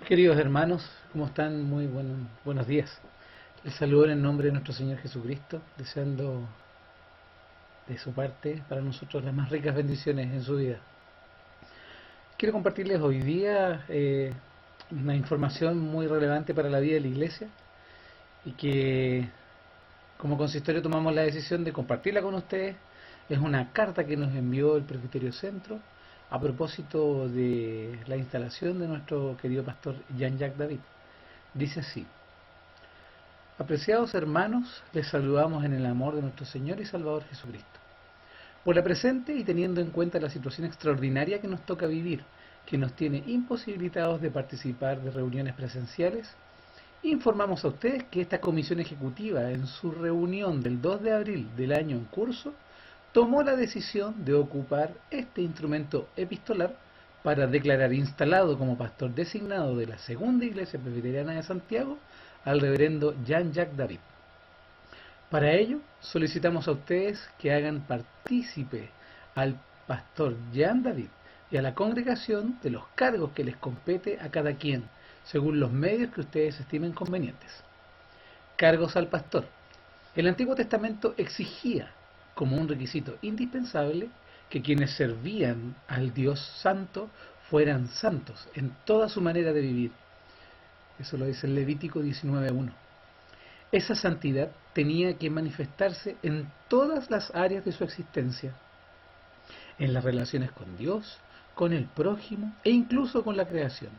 Queridos hermanos, ¿cómo están? Muy buenos días. Les saludo en el nombre de nuestro Señor Jesucristo, deseando de su parte para nosotros las más ricas bendiciones en su vida. Quiero compartirles hoy día una información muy relevante para la vida de la iglesia y que como consistorio tomamos la decisión de compartirla con ustedes. Es una carta que nos envió el Presbiterio Centro a propósito de la instalación de nuestro querido pastor Jean-Jacques David. Dice así: apreciados hermanos, les saludamos en el amor de nuestro Señor y Salvador Jesucristo. Por la presente y teniendo en cuenta la situación extraordinaria que nos toca vivir, que nos tiene imposibilitados de participar de reuniones presenciales, informamos a ustedes que esta comisión ejecutiva, en su reunión del 2 de abril del año en curso, tomó la decisión de ocupar este instrumento epistolar para declarar instalado como pastor designado de la Segunda Iglesia Presbiteriana de Santiago al reverendo Jean-Jacques David. Para ello, solicitamos a ustedes que hagan partícipe al pastor Jean David y a la congregación de los cargos que les compete a cada quien, según los medios que ustedes estimen convenientes. Cargos al pastor. El Antiguo Testamento exigía, como un requisito indispensable, que quienes servían al Dios Santo fueran santos en toda su manera de vivir. Eso lo dice el Levítico 19:1. Esa santidad tenía que manifestarse en todas las áreas de su existencia, en las relaciones con Dios, con el prójimo e incluso con la creación.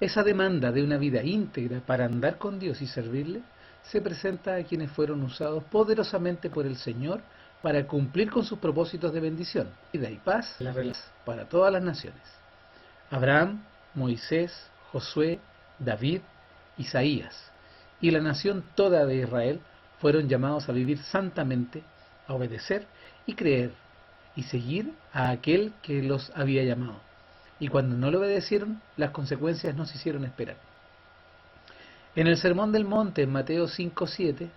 Esa demanda de una vida íntegra para andar con Dios y servirle se presenta a quienes fueron usados poderosamente por el Señor para cumplir con sus propósitos de bendición, vida y paz para todas las naciones. Abraham, Moisés, Josué, David, Isaías y la nación toda de Israel fueron llamados a vivir santamente, a obedecer y creer y seguir a aquel que los había llamado. Y cuando no le obedecieron, las consecuencias no se hicieron esperar. En el Sermón del Monte, en Mateo 5:7,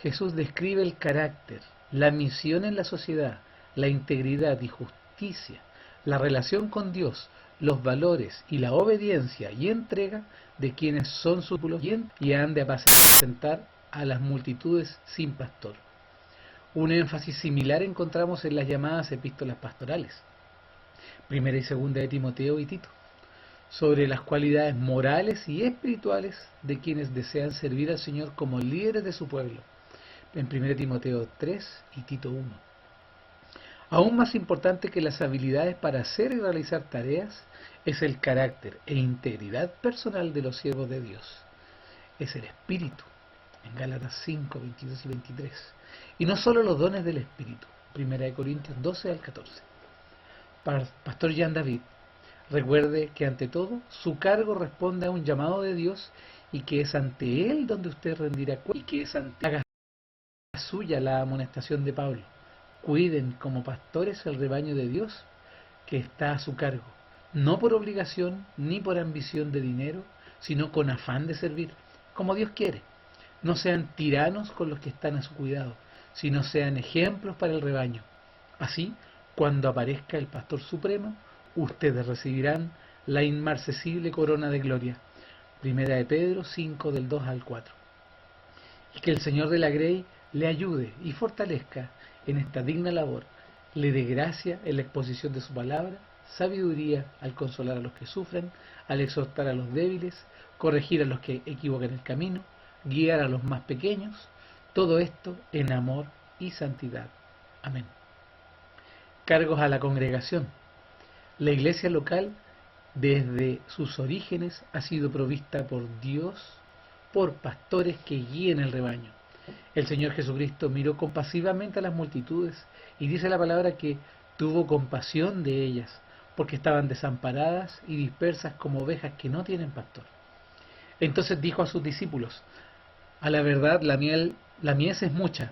Jesús describe el carácter, la misión en la sociedad, la integridad y justicia, la relación con Dios, los valores y la obediencia y entrega de quienes son sus discípulos y han de apacentar a las multitudes sin pastor. Un énfasis similar encontramos en las llamadas epístolas pastorales, primera y segunda de Timoteo y Tito, sobre las cualidades morales y espirituales de quienes desean servir al Señor como líderes de su pueblo, en 1 Timoteo 3 y Tito 1. Aún más importante que las habilidades para hacer y realizar tareas es el carácter e integridad personal de los siervos de Dios. Es el Espíritu, en Gálatas 5, 22 y 23. Y no solo los dones del Espíritu, 1 Corintios 12 al 14. Pastor Jean David, recuerde que ante todo su cargo responde a un llamado de Dios y que es ante Él donde usted rendirá cuenta y que es ante haga suya la amonestación de Pablo. Cuiden como pastores el rebaño de Dios que está a su cargo, no por obligación ni por ambición de dinero, sino con afán de servir, como Dios quiere. No sean tiranos con los que están a su cuidado, sino sean ejemplos para el rebaño. Así, cuando aparezca el Pastor Supremo, ustedes recibirán la inmarcesible corona de gloria. Primera de Pedro 5 del 2 al 4. Y que el Señor de la Grey le ayude y fortalezca en esta digna labor, le dé gracia en la exposición de su palabra, sabiduría al consolar a los que sufren, al exhortar a los débiles, corregir a los que equivocan el camino, guiar a los más pequeños, todo esto en amor y santidad. Amén. Cargos a la congregación. La iglesia local, desde sus orígenes, ha sido provista por Dios por pastores que guíen el rebaño. El Señor Jesucristo miró compasivamente a las multitudes y dice la palabra que tuvo compasión de ellas, porque estaban desamparadas y dispersas como ovejas que no tienen pastor. Entonces dijo a sus discípulos: a la verdad la mies es mucha,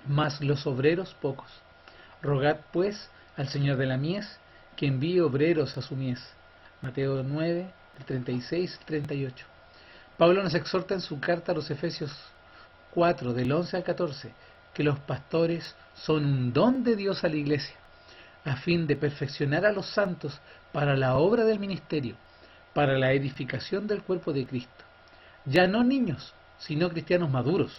mas los obreros pocos. Rogad pues al Señor de la mies que envíe obreros a su mies. Mateo 9, 36 al 38. Pablo nos exhorta en su carta a los Efesios 4, del 11 al 14, que los pastores son un don de Dios a la iglesia, a fin de perfeccionar a los santos para la obra del ministerio, para la edificación del cuerpo de Cristo. Ya no niños, sino cristianos maduros,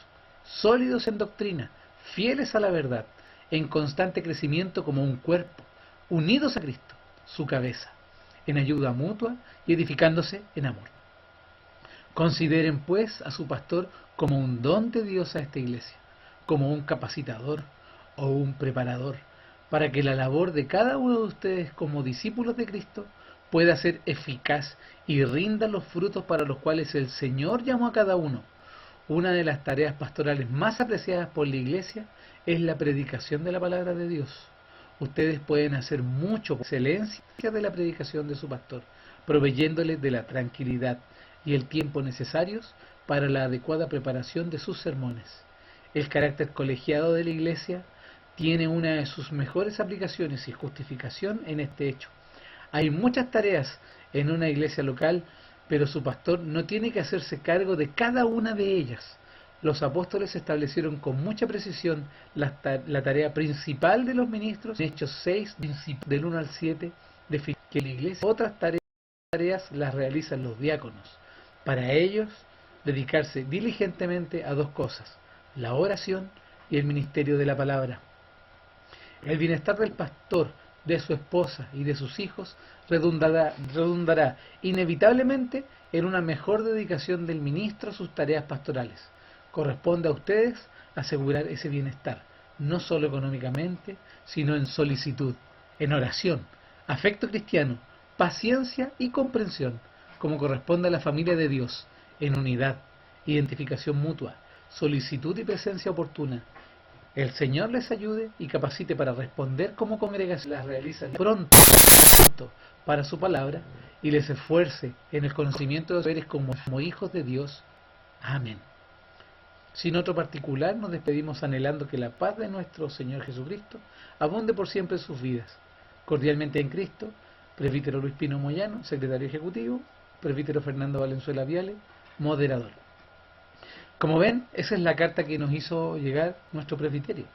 sólidos en doctrina, fieles a la verdad, en constante crecimiento como un cuerpo, unidos a Cristo, su cabeza, en ayuda mutua y edificándose en amor. Consideren pues a su pastor como un don de Dios a esta iglesia, como un capacitador o un preparador, para que la labor de cada uno de ustedes como discípulos de Cristo pueda ser eficaz y rinda los frutos para los cuales el Señor llamó a cada uno. Una de las tareas pastorales más apreciadas por la iglesia es la predicación de la palabra de Dios. Ustedes pueden hacer mucho por excelencia de la predicación de su pastor, proveyéndoles de la tranquilidad y el tiempo necesarios para la adecuada preparación de sus sermones. El carácter colegiado de la iglesia tiene una de sus mejores aplicaciones y justificación en este hecho. Hay muchas tareas en una iglesia local, pero su pastor no tiene que hacerse cargo de cada una de ellas. Los apóstoles establecieron con mucha precisión la tarea principal de los ministros. En Hechos 6, del 1 al 7, define que la iglesia otras tareas las realizan los diáconos. Para ellos, dedicarse diligentemente a dos cosas: la oración y el ministerio de la palabra. El bienestar del pastor, de su esposa y de sus hijos redundará inevitablemente en una mejor dedicación del ministro a sus tareas pastorales. Corresponde a ustedes asegurar ese bienestar, no solo económicamente, sino en solicitud, en oración, afecto cristiano, paciencia y comprensión, como corresponde a la familia de Dios, en unidad, identificación mutua, solicitud y presencia oportuna. El Señor les ayude y capacite para responder como congregación, las realizan pronto para su palabra y les esfuerce en el conocimiento de los deberes como hijos de Dios. Amén. Sin otro particular, nos despedimos anhelando que la paz de nuestro Señor Jesucristo abunde por siempre en sus vidas. Cordialmente en Cristo, presbítero Luis Pino Moyano, secretario ejecutivo, presbítero Fernando Valenzuela Viale, moderador. Como ven, esa es la carta que nos hizo llegar nuestro presbiterio.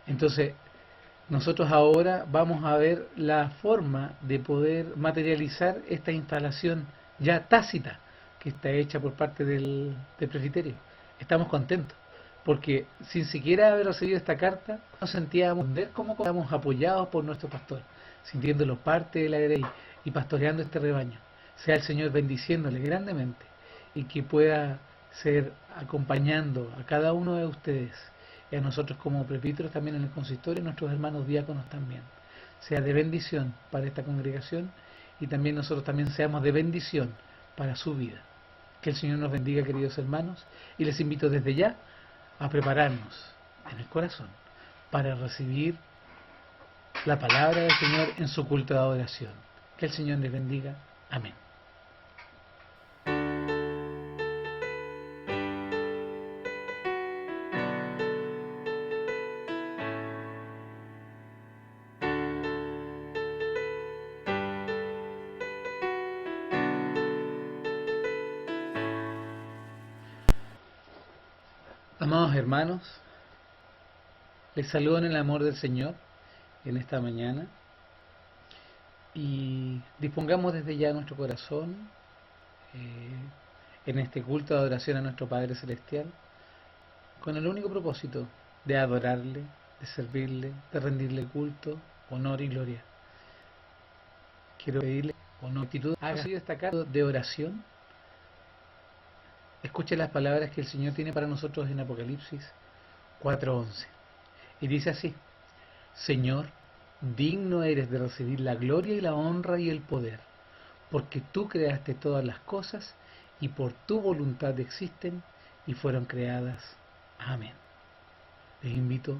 Entonces, nosotros ahora vamos a ver la forma de poder materializar esta instalación ya tácita que está hecha por parte del presbiterio. Estamos contentos, porque sin siquiera haber recibido esta carta, nos sentíamos ver cómo estamos apoyados por nuestro pastor, sintiéndolo parte de la grey y pastoreando este rebaño. Sea el Señor bendiciéndole grandemente y que pueda ser acompañando a cada uno de ustedes y a nosotros como presbíteros también en el consistorio y nuestros hermanos diáconos también. Sea de bendición para esta congregación y también nosotros también seamos de bendición para su vida. Que el Señor nos bendiga, queridos hermanos, y les invito desde ya a prepararnos en el corazón para recibir la palabra del Señor en su culto de adoración. Que el Señor les bendiga. Amén. Amados hermanos, les saludo en el amor del Señor en esta mañana y dispongamos desde ya nuestro corazón en este culto de adoración a nuestro Padre Celestial con el único propósito de adorarle, de servirle, de rendirle culto, honor y gloria. Quiero pedirle honor, actitud, haga esta carta de oración. Escuche las palabras que el Señor tiene para nosotros en Apocalipsis 4:11. Y dice así: Señor, digno eres de recibir la gloria y la honra y el poder, porque tú creaste todas las cosas y por tu voluntad existen y fueron creadas. Amén. Les invito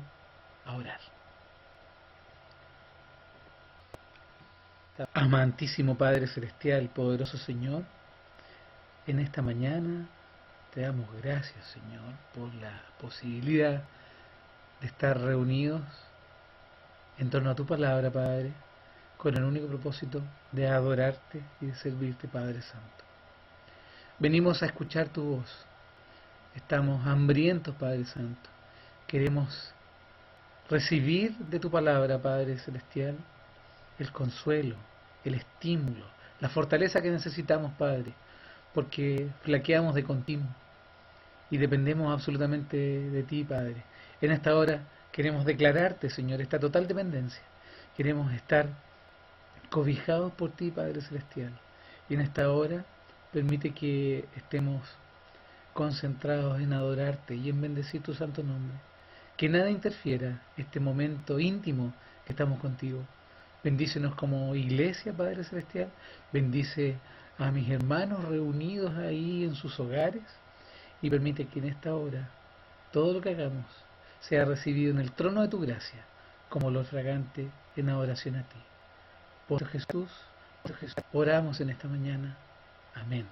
a orar. Amantísimo Padre Celestial, poderoso Señor, en esta mañana te damos gracias, Señor, por la posibilidad de estar reunidos en torno a tu palabra, Padre, con el único propósito de adorarte y de servirte, Padre Santo. Venimos a escuchar tu voz. Estamos hambrientos, Padre Santo. Queremos recibir de tu palabra, Padre Celestial, el consuelo, el estímulo, la fortaleza que necesitamos, Padre, porque flaqueamos de continuo y dependemos absolutamente de ti, Padre. En esta hora queremos declararte, Señor, esta total dependencia. Queremos estar cobijados por ti, Padre Celestial. Y en esta hora permite que estemos concentrados en adorarte y en bendecir tu santo nombre. Que nada interfiera este momento íntimo que estamos contigo. Bendícenos como iglesia, Padre Celestial. Bendice a mis hermanos reunidos ahí en sus hogares y permite que en esta hora todo lo que hagamos sea recibido en el trono de tu gracia como olor fragante en adoración a ti. Por Jesús, oramos en esta mañana. Amén.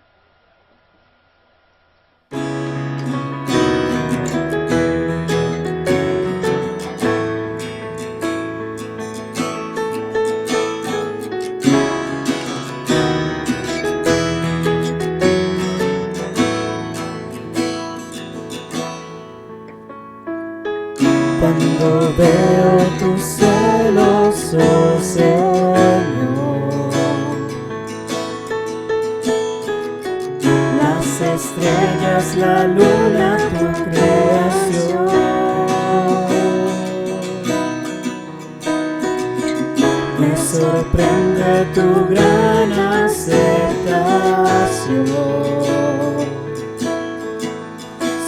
Cuando veo tus celos, oh Señor, las estrellas, la luna, tu creación, me sorprende tu gran aceptación,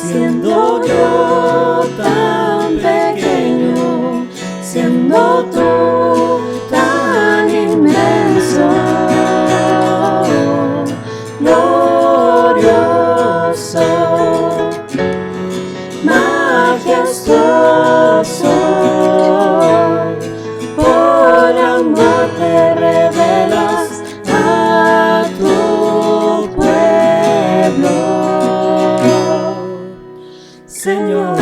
siendo yo tan pequeño, siendo tú tan inmenso, glorioso, majestuoso, por amor te revelas a tu pueblo, Señor.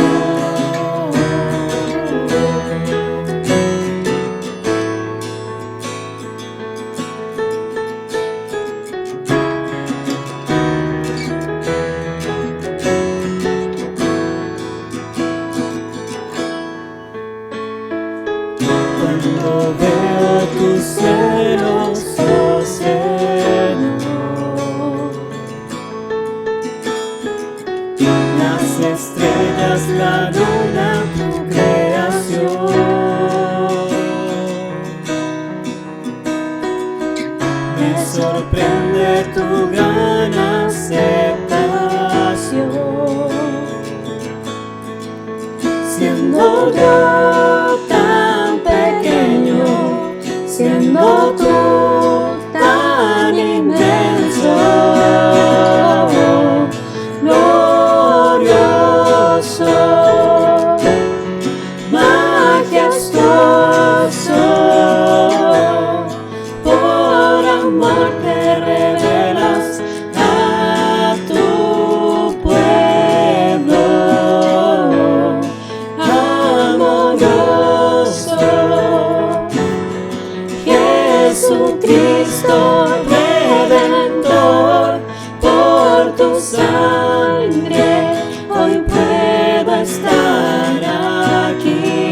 Cuando veo tus celos, oh Señor, las estrellas, la luna, tu creación, me sorprende tu gran aceptación, siendo yo tan pequeño, siendo tú tan inmenso, glorioso, majestuoso, por amor te revelas a tu pueblo, amoroso, Jesucristo Redentor, por tu sangre hoy puedo estar aquí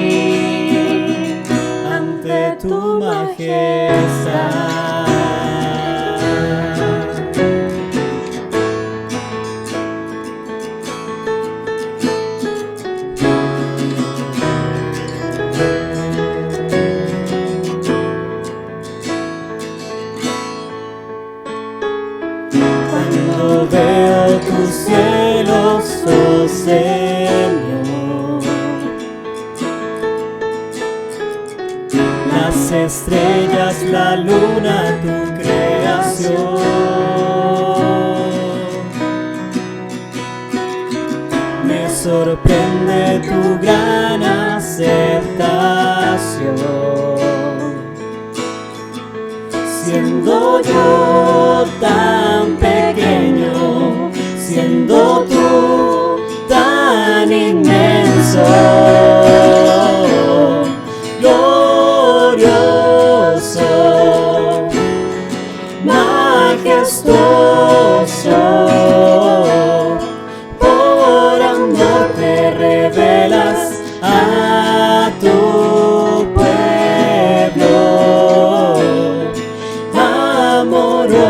ante tu majestad. Cuando veo tus celos, oh Señor, las estrellas, la luna, tu creación, me sorprende tu gran aceptación, siendo yo tan pequeño, siendo tú tan inmenso, glorioso, majestuoso, por amor te revelas a tu pueblo, amoroso,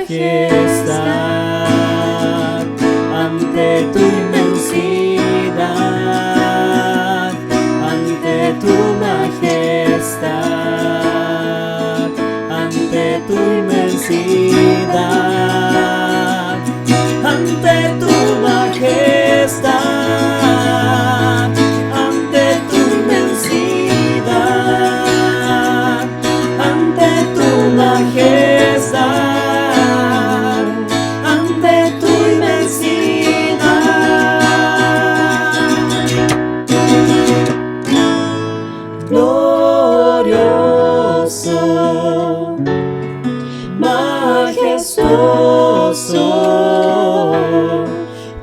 majestad, ante tu inmensidad, ante tu majestad, ante tu inmensidad, ante tu majestad, ante tu inmensidad, ante tu majestad, ante tu inmensidad. Glorioso, majestuoso,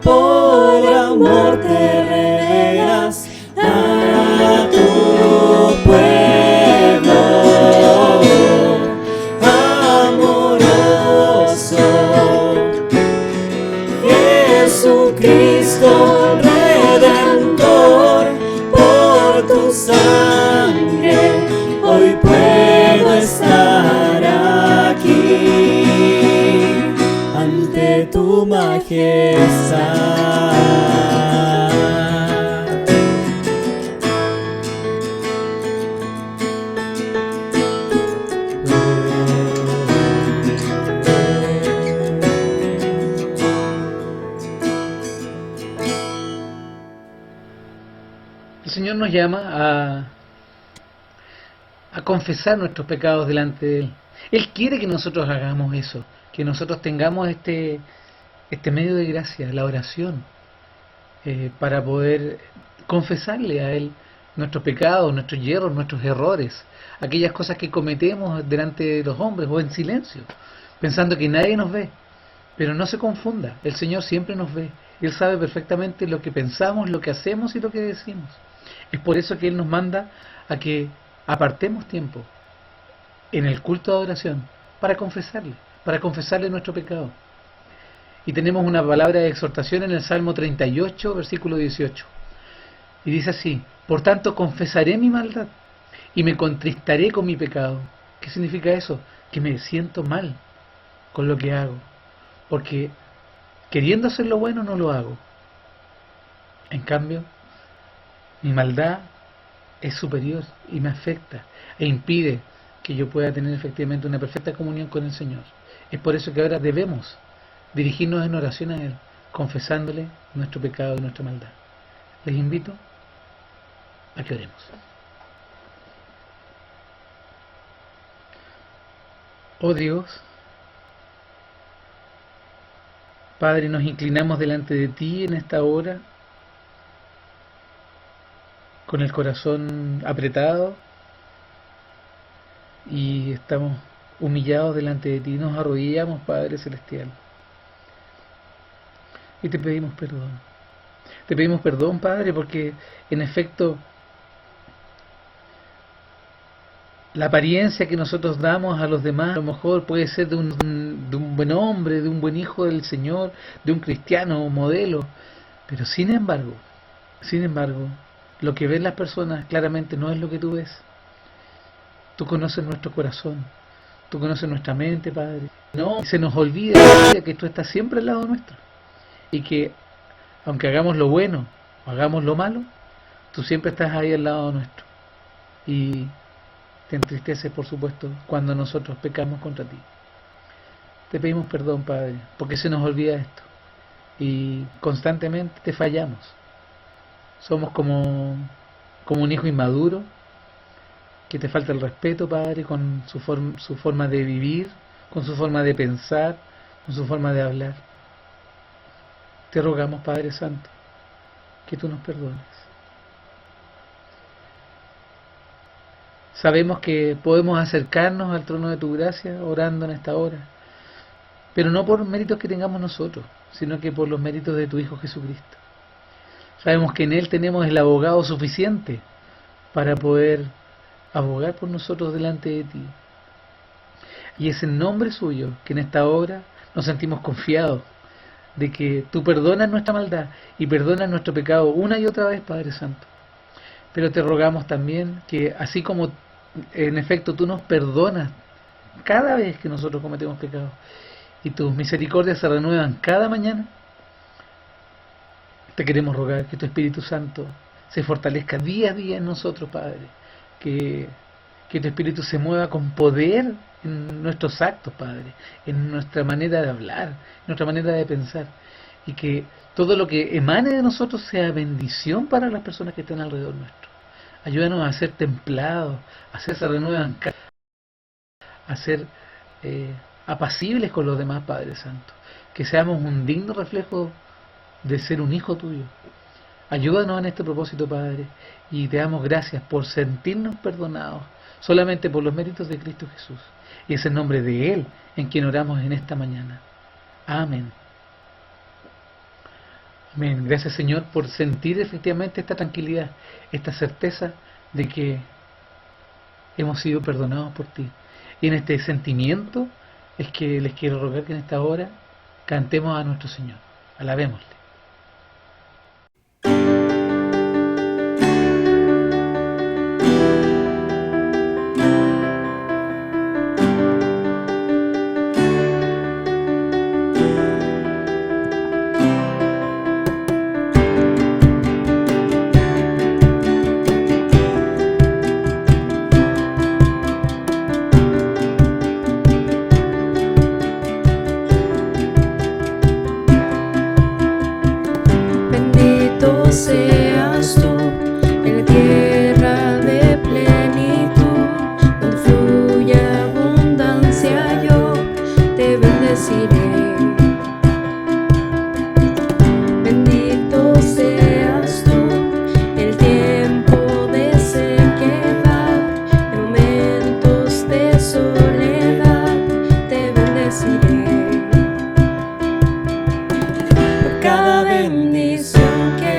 por amor te revelas a tu pueblo, amoroso, Jesucristo Redentor, por tu sangre hoy puedo estar aquí ante tu majestad. El Señor nos llama a confesar nuestros pecados delante de Él. Él quiere que nosotros hagamos eso, que nosotros tengamos este medio de gracia, la oración, para poder confesarle a Él nuestros pecados, nuestros hierros, nuestros errores, aquellas cosas que cometemos delante de los hombres o en silencio, pensando que nadie nos ve. Pero no se confunda, el Señor siempre nos ve. Él sabe perfectamente lo que pensamos, lo que hacemos y lo que decimos. Es por eso que Él nos manda a que apartemos tiempo en el culto de adoración para confesarle nuestro pecado. Y tenemos una palabra de exhortación en el Salmo 38, versículo 18. Y dice así: por tanto confesaré mi maldad y me contristaré con mi pecado. ¿Qué significa eso? Que me siento mal con lo que hago, porque queriendo hacer lo bueno no lo hago. En cambio, mi maldad es superior y me afecta e impide que yo pueda tener efectivamente una perfecta comunión con el Señor. Es por eso que ahora debemos dirigirnos en oración a Él, confesándole nuestro pecado y nuestra maldad. Les invito a que oremos. Oh Dios, Padre, nos inclinamos delante de Ti en esta hora, con el corazón apretado, y estamos humillados delante de Ti. Nos arrodillamos, Padre Celestial, y Te pedimos perdón. Te pedimos perdón, Padre, porque en efecto la apariencia que nosotros damos a los demás a lo mejor puede ser de un buen hombre, de un buen hijo del Señor, de un cristiano modelo, pero sin embargo, lo que ven las personas claramente no es lo que tú ves. Tú conoces nuestro corazón, tú conoces nuestra mente, Padre. No se nos olvide que tú estás siempre al lado nuestro, y que aunque hagamos lo bueno o hagamos lo malo, tú siempre estás ahí al lado nuestro. Y te entristece, por supuesto, cuando nosotros pecamos contra ti. Te pedimos perdón, Padre, porque se nos olvida esto y constantemente te fallamos. Somos como un hijo inmaduro que te falta el respeto, Padre, con su forma de vivir, con su forma de pensar, con su forma de hablar. Te rogamos, Padre Santo, que tú nos perdones. Sabemos que podemos acercarnos al trono de tu gracia orando en esta hora, pero no por méritos que tengamos nosotros, sino que por los méritos de tu Hijo Jesucristo. Sabemos que en Él tenemos el abogado suficiente para poder abogar por nosotros delante de ti. Y es en nombre suyo que en esta hora nos sentimos confiados de que tú perdonas nuestra maldad y perdonas nuestro pecado una y otra vez, Padre Santo. Pero te rogamos también que así como en efecto tú nos perdonas cada vez que nosotros cometemos pecado, y tus misericordias se renuevan cada mañana, te queremos rogar que tu Espíritu Santo se fortalezca día a día en nosotros, Padre, que tu Espíritu se mueva con poder en nuestros actos, Padre, en nuestra manera de hablar, en nuestra manera de pensar, y que todo lo que emane de nosotros sea bendición para las personas que están alrededor nuestro. Ayúdanos a ser templados, a ser se renuevan, a ser apacibles con los demás, Padre Santo, que seamos un digno reflejo de ser un hijo tuyo. Ayúdanos en este propósito, Padre, y te damos gracias por sentirnos perdonados solamente por los méritos de Cristo Jesús. Y es en nombre de Él en quien oramos en esta mañana. Amén. Amén. Gracias, Señor, por sentir efectivamente esta tranquilidad, esta certeza de que hemos sido perdonados por ti. Y en este sentimiento es que les quiero rogar que en esta hora cantemos a nuestro Señor. Alabémosle. Seas tú en la tierra de plenitud, donde fluye abundancia, yo te bendeciré. Bendito seas tú en el tiempo de sequedad, en momentos de soledad, te bendeciré. Por cada bendición que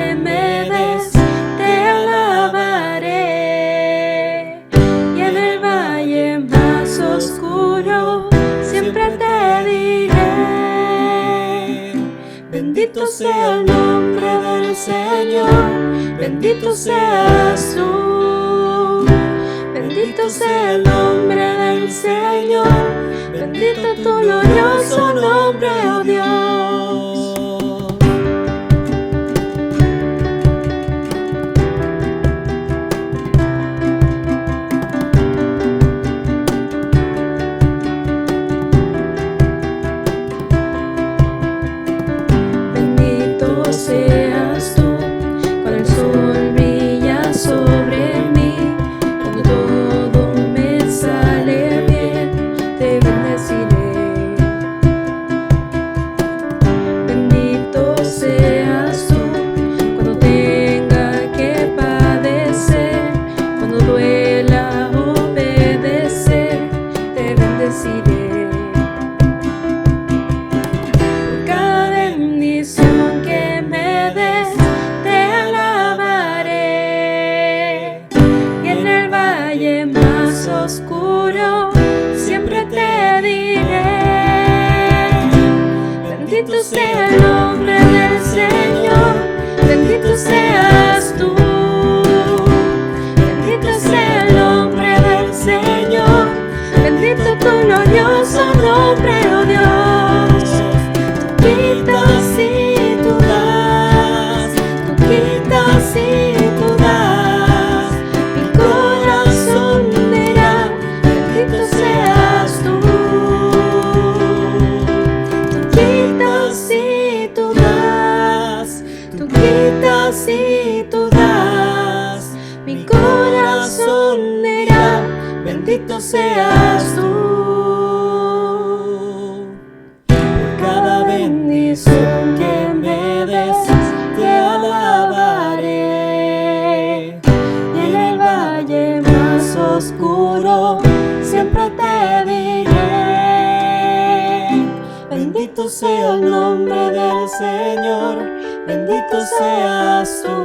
bendito sea el nombre del Señor, bendito seas tú. Bendito sea el nombre del Señor, bendito tu glorioso nombre, oh Dios. Seas tú, cuando el sol brilla sobre mí, cuando todo me sale bien, te bendeciré. Bendito seas tú, cuando tenga que padecer, cuando duela obedecer, te bendeciré. Por cada bendición que oscuro, siempre te diré. Bendito sea el nombre del Señor, bendito seas tú. Bendito sea el nombre del Señor, bendito tu glorioso nombre, oh Dios. Tú quitas y tú das, tú quitas y tú das, mi corazón dirá, bendito seas tú. Tú quitas y tú das, tú quitas y tú das, mi corazón dirá, bendito seas tú. Por cada bendición que me des, te alabaré. Y en el valle más oscuro, siempre te diré. Bendito sea el nombre del Señor, bendito seas tú.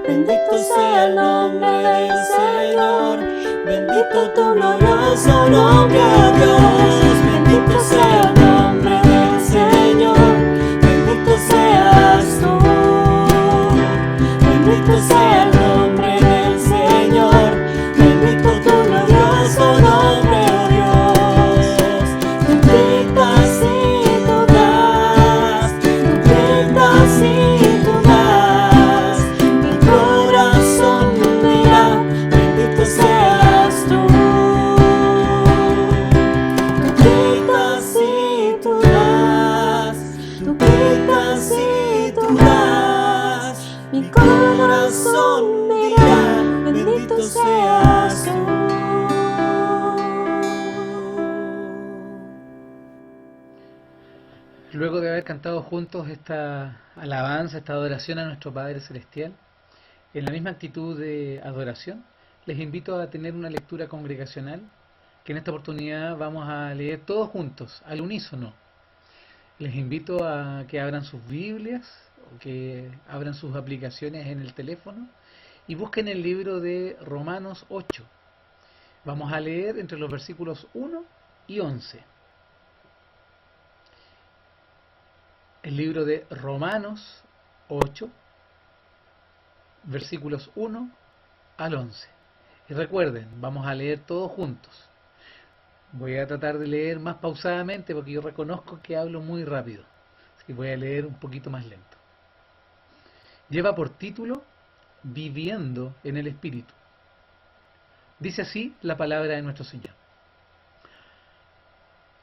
Bendito sea el nombre del Señor, bendito tu glorioso nombre, oh Dios. Bendito sea el nombre del Señor, bendito seas tú. Bendito sea el nombre del Señor, bendito tu glorioso nombre, oh Dios. Luego de haber cantado juntos esta alabanza, esta adoración a nuestro Padre Celestial, en la misma actitud de adoración, les invito a tener una lectura congregacional, que en esta oportunidad vamos a leer todos juntos, al unísono. Les invito a que abran sus Biblias o que abran sus aplicaciones en el teléfono y busquen el libro de Romanos 8. Vamos a leer entre los versículos 1 y 11. El libro de Romanos 8, versículos 1 al 11. Y recuerden, vamos a leer todos juntos. Voy a tratar de leer más pausadamente porque yo reconozco que hablo muy rápido. Así que voy a leer un poquito más lento. Lleva por título Viviendo en el Espíritu. Dice así la palabra de nuestro Señor.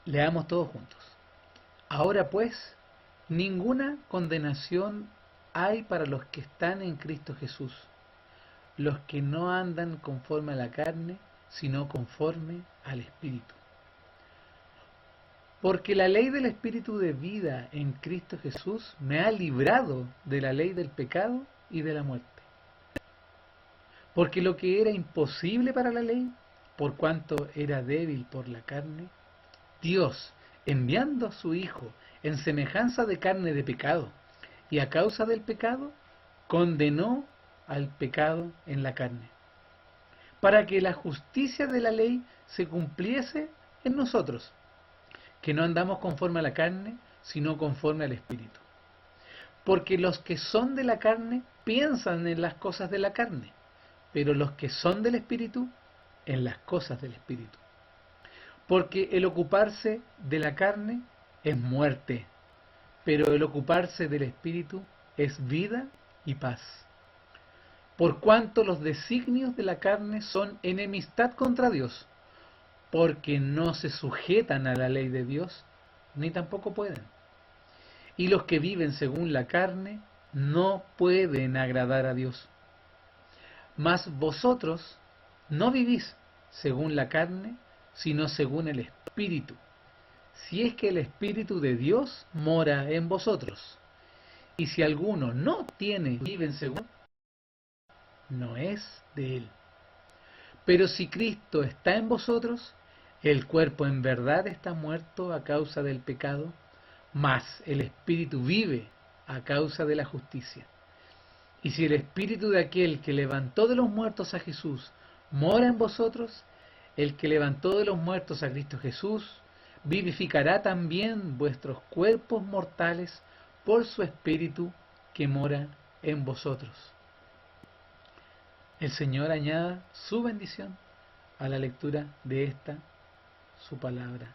Leamos todos juntos. Ahora pues, ninguna condenación hay para los que están en Cristo Jesús, los que no andan conforme a la carne, sino conforme al Espíritu. Porque la ley del Espíritu de vida en Cristo Jesús me ha librado de la ley del pecado y de la muerte. Porque lo que era imposible para la ley, por cuanto era débil por la carne, Dios, enviando a su Hijo en semejanza de carne de pecado, y a causa del pecado, condenó al pecado en la carne, para que la justicia de la ley se cumpliese en nosotros, que no andamos conforme a la carne, sino conforme al Espíritu. Porque los que son de la carne piensan en las cosas de la carne, pero los que son del Espíritu, en las cosas del Espíritu. Porque el ocuparse de la carne es muerte, pero el ocuparse del Espíritu es vida y paz. Por cuanto los designios de la carne son enemistad contra Dios, porque no se sujetan a la ley de Dios, ni tampoco pueden. Y los que viven según la carne no pueden agradar a Dios. Mas vosotros no vivís según la carne, sino según el Espíritu, si es que el Espíritu de Dios mora en vosotros. Y si alguno no tiene, viven según, no es de él. Pero si Cristo está en vosotros, el cuerpo en verdad está muerto a causa del pecado, mas el Espíritu vive a causa de la justicia. Y si el Espíritu de aquel que levantó de los muertos a Jesús mora en vosotros, el que levantó de los muertos a Cristo Jesús vivificará también vuestros cuerpos mortales por su Espíritu que mora en vosotros. El Señor añada su bendición a la lectura de esta, su palabra.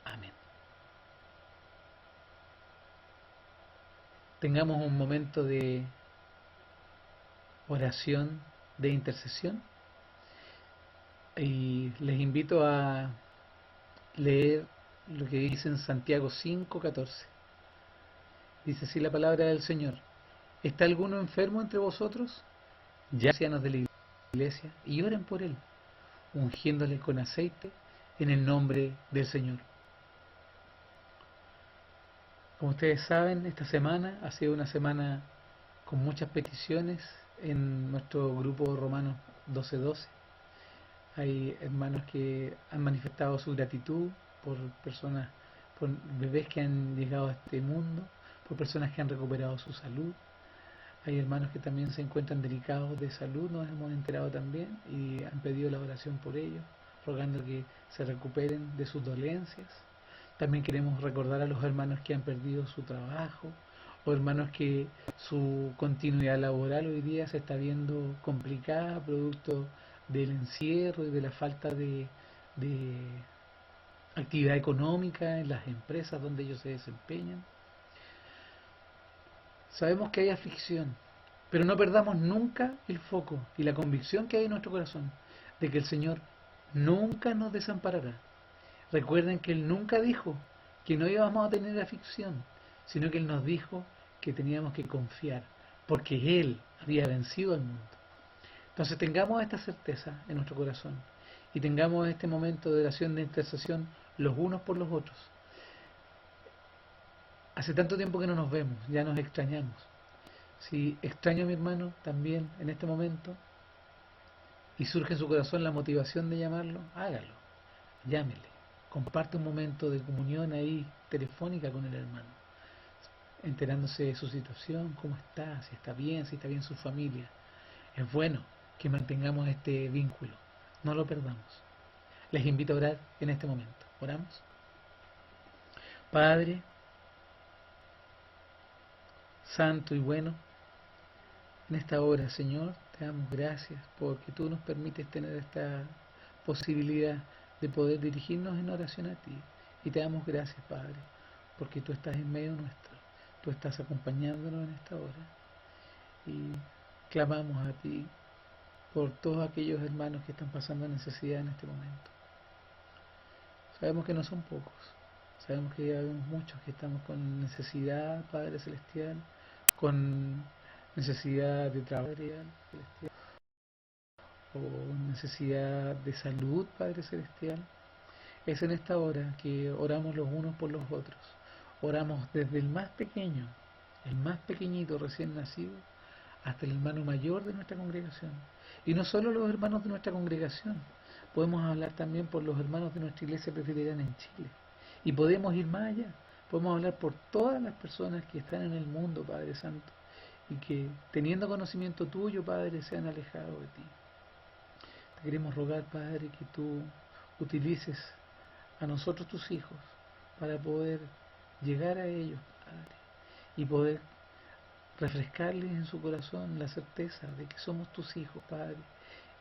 Amén. Tengamos un momento de oración, de intercesión, y les invito a leer lo que dice en Santiago 5:14. Dice así la palabra del Señor: ¿está alguno enfermo entre vosotros? Ya ancianos de la iglesia, y oren por él, ungiéndole con aceite en el nombre del Señor. Como ustedes saben, esta semana ha sido una semana con muchas peticiones en nuestro grupo Romanos 12:12. Hay hermanos que han manifestado su gratitud por personas, por bebés que han llegado a este mundo, por personas que han recuperado su salud. Hay hermanos que también se encuentran delicados de salud, nos hemos enterado también, y han pedido la oración por ellos, rogando que se recuperen de sus dolencias. También queremos recordar a los hermanos que han perdido su trabajo, o hermanos que su continuidad laboral hoy día se está viendo complicada, producto del encierro y de la falta de actividad económica en las empresas donde ellos se desempeñan. Sabemos que hay aflicción, pero no perdamos nunca el foco y la convicción que hay en nuestro corazón de que el Señor nunca nos desamparará. Recuerden que Él nunca dijo que no íbamos a tener aflicción, sino que Él nos dijo que teníamos que confiar, porque Él había vencido al mundo. Entonces tengamos esta certeza en nuestro corazón y tengamos este momento de oración, de intercesión los unos por los otros. Hace tanto tiempo que no nos vemos, ya nos extrañamos. Si extraño a mi hermano también en este momento y surge en su corazón la motivación de llamarlo, hágalo, llámele, comparte un momento de comunión ahí telefónica con el hermano, enterándose de su situación, cómo está, si está bien su familia. Es bueno que mantengamos este vínculo, no lo perdamos. Les invito a orar en este momento. Oramos. Padre, santo y bueno, en esta hora, Señor, te damos gracias porque tú nos permites tener esta posibilidad de poder dirigirnos en oración a ti. Y te damos gracias, Padre, porque tú estás en medio nuestro, tú estás acompañándonos en esta hora. Y clamamos a ti por todos aquellos hermanos que están pasando necesidad en este momento. Sabemos que no son pocos, sabemos que hay muchos que estamos con necesidad, Padre Celestial, con necesidad de trabajo, Padre Celestial, o necesidad de salud, Padre Celestial. Es en esta hora que oramos los unos por los otros. Oramos desde el más pequeño, el más pequeñito recién nacido, hasta el hermano mayor de nuestra congregación. Y no solo los hermanos de nuestra congregación, podemos hablar también por los hermanos de nuestra iglesia presbiteriana en Chile. Y podemos ir más allá, podemos hablar por todas las personas que están en el mundo, Padre Santo, y que teniendo conocimiento tuyo, Padre, se han alejado de ti. Te queremos rogar, Padre, que tú utilices a nosotros tus hijos para poder llegar a ellos, Padre, y poder refrescarles en su corazón la certeza de que somos tus hijos, Padre,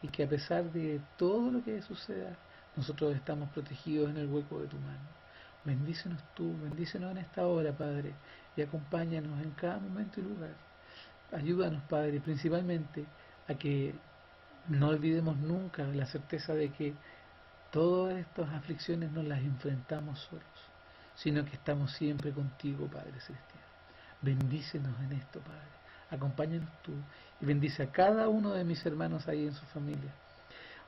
y que a pesar de todo lo que suceda, nosotros estamos protegidos en el hueco de tu mano. Bendícenos tú, bendícenos en esta hora, Padre, y acompáñanos en cada momento y lugar. Ayúdanos, Padre, principalmente a que no olvidemos nunca la certeza de que todas estas aflicciones no las enfrentamos solos, sino que estamos siempre contigo, Padre Celestial. Bendícenos en esto, Padre. Acompáñanos tú y bendice a cada uno de mis hermanos ahí en su familia.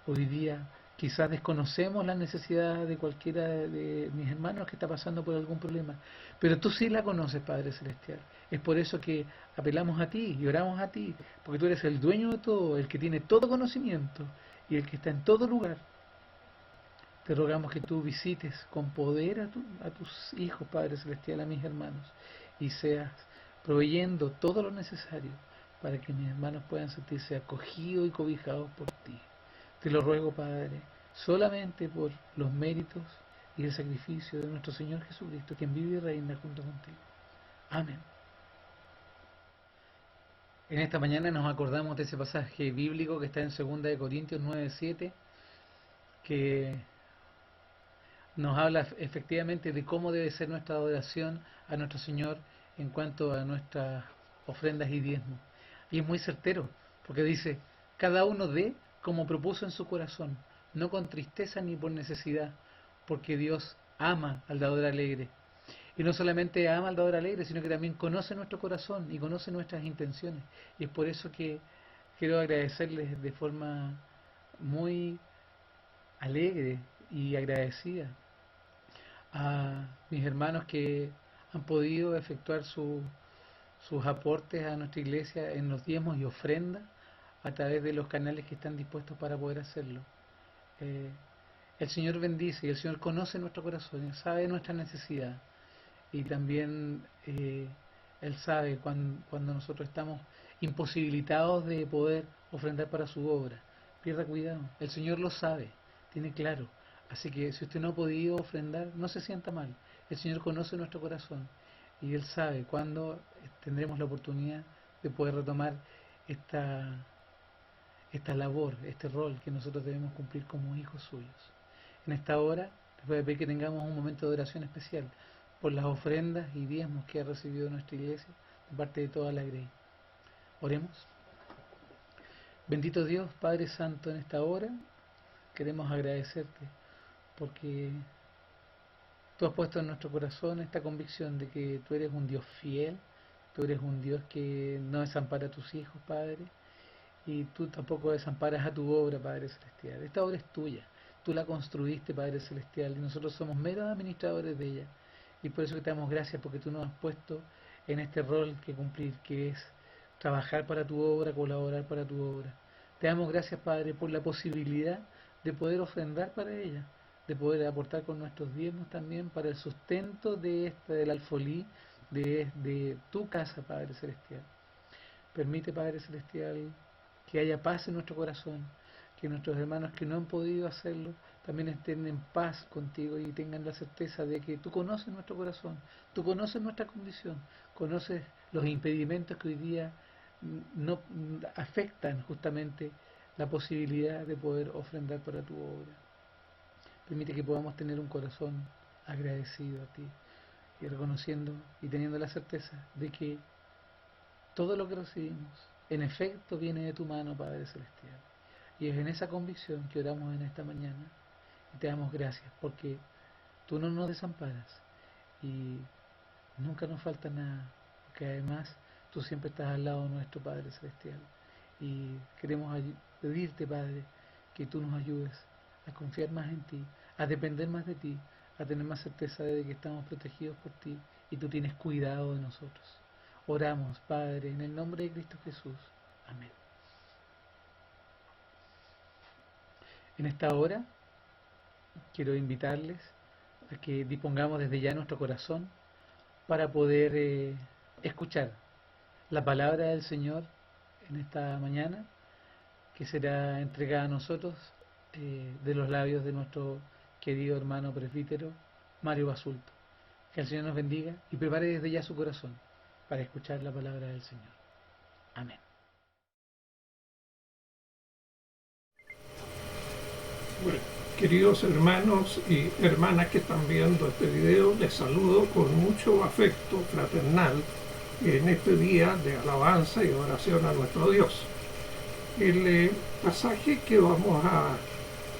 Hoy día quizás desconocemos la necesidad de cualquiera de mis hermanos que está pasando por algún problema, pero tú sí la conoces, Padre Celestial. Es por eso que apelamos a ti y oramos a ti, porque tú eres el dueño de todo, el que tiene todo conocimiento y el que está en todo lugar. Te rogamos que tú visites con poder a tus hijos, Padre Celestial, a mis hermanos, y seas proveyendo todo lo necesario para que mis hermanos puedan sentirse acogidos y cobijados por ti. Te lo ruego, Padre, solamente por los méritos y el sacrificio de nuestro Señor Jesucristo, quien vive y reina junto contigo. Amén. En esta mañana nos acordamos de ese pasaje bíblico que está en 2 Corintios 9:7, que nos habla efectivamente de cómo debe ser nuestra adoración a nuestro Señor en cuanto a nuestras ofrendas y diezmos. Y es muy certero, porque dice, cada uno dé como propuso en su corazón, no con tristeza ni por necesidad, porque Dios ama al dador alegre. Y no solamente ama al dador alegre, sino que también conoce nuestro corazón y conoce nuestras intenciones. Y es por eso que quiero agradecerles de forma muy alegre y agradecida a mis hermanos que han podido efectuar sus aportes a nuestra iglesia en los diezmos y ofrendas a través de los canales que están dispuestos para poder hacerlo. Eh, el Señor bendice y el Señor conoce nuestro corazón, Él sabe nuestra necesidad y también Él sabe cuando nosotros estamos imposibilitados de poder ofrendar para su obra. Pierda cuidado, el Señor lo sabe, tiene claro. Así que si usted no ha podido ofrendar, no se sienta mal. El Señor conoce nuestro corazón y Él sabe cuándo tendremos la oportunidad de poder retomar esta, esta labor, este rol que nosotros debemos cumplir como hijos suyos. En esta hora, les voy a pedir que tengamos un momento de oración especial por las ofrendas y diezmos que ha recibido nuestra iglesia de parte de toda la grey. Oremos. Bendito Dios, Padre Santo, en esta hora queremos agradecerte porque tú has puesto en nuestro corazón esta convicción de que tú eres un Dios fiel, tú eres un Dios que no desampara a tus hijos, Padre, y tú tampoco desamparas a tu obra, Padre Celestial. Esta obra es tuya, tú la construiste, Padre Celestial, y nosotros somos meros administradores de ella. Y por eso que te damos gracias, porque tú nos has puesto en este rol que cumplir, que es trabajar para tu obra, colaborar para tu obra. Te damos gracias, Padre, por la posibilidad de poder ofrendar para ella, de poder aportar con nuestros diezmos también para el sustento de del alfolí, de tu casa, Padre Celestial. Permite, Padre Celestial, que haya paz en nuestro corazón, que nuestros hermanos que no han podido hacerlo también estén en paz contigo y tengan la certeza de que tú conoces nuestro corazón, tú conoces nuestra condición, conoces los impedimentos que hoy día no afectan justamente la posibilidad de poder ofrendar para tu obra. Permite que podamos tener un corazón agradecido a ti y reconociendo y teniendo la certeza de que todo lo que recibimos en efecto viene de tu mano, Padre Celestial. Y es en esa convicción que oramos en esta mañana y te damos gracias porque tú no nos desamparas y nunca nos falta nada, porque además tú siempre estás al lado nuestro, Padre Celestial. Y queremos pedirte, Padre, que tú nos ayudes a confiar más en ti, a depender más de ti, a tener más certeza de que estamos protegidos por ti y tú tienes cuidado de nosotros. Oramos, Padre, en el nombre de Cristo Jesús. Amén. En esta hora quiero invitarles a que dispongamos desde ya nuestro corazón para poder escuchar la palabra del Señor en esta mañana, que será entregada a nosotros de los labios de nuestro querido hermano presbítero Mario Basulto. Que el Señor nos bendiga y prepare desde ya su corazón para escuchar la palabra del Señor. Amén. Bueno, queridos hermanos y hermanas que están viendo este video, les saludo con mucho afecto fraternal en este día de alabanza y oración a nuestro Dios. El pasaje que vamos a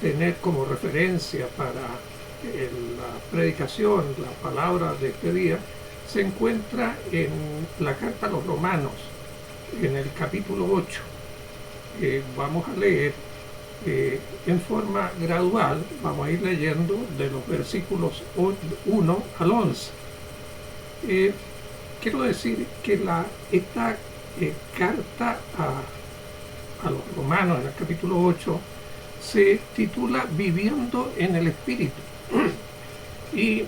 tener como referencia para la predicación, la palabra de este día, se encuentra en la carta a los Romanos, en el capítulo 8. Vamos a leer en forma gradual, vamos a ir leyendo de los versículos 1 al 11. Quiero decir que esta carta a los Romanos, en el capítulo 8, se titula Viviendo en el Espíritu. Y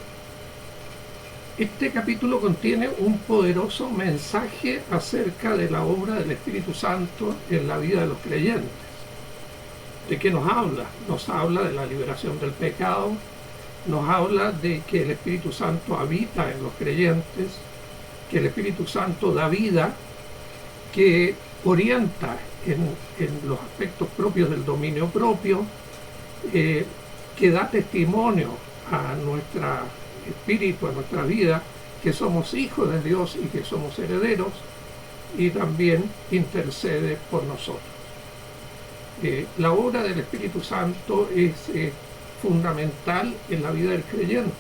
este capítulo contiene un poderoso mensaje acerca de la obra del Espíritu Santo en la vida de los creyentes. ¿De qué nos habla? Nos habla de la liberación del pecado, nos habla de que el Espíritu Santo habita en los creyentes, que el Espíritu Santo da vida, que orienta en los aspectos propios del dominio propio, que da testimonio a nuestro espíritu, a nuestra vida, que somos hijos de Dios y que somos herederos, y también intercede por nosotros. La obra del Espíritu Santo es fundamental en la vida del creyente.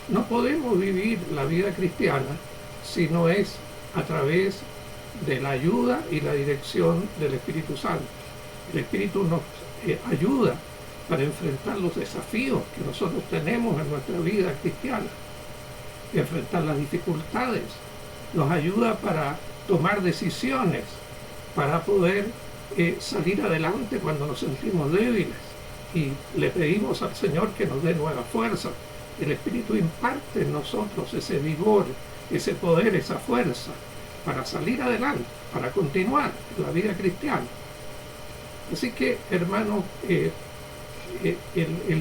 No podemos vivir la vida cristiana si no es a través de la ayuda y la dirección del Espíritu Santo. El Espíritu nos ayuda para enfrentar los desafíos que nosotros tenemos en nuestra vida cristiana, enfrentar las dificultades, nos ayuda para tomar decisiones, para poder salir adelante cuando nos sentimos débiles, y le pedimos al Señor que nos dé nueva fuerza. El Espíritu imparte en nosotros ese vigor, ese poder, esa fuerza para salir adelante, para continuar la vida cristiana. Así que, hermanos, el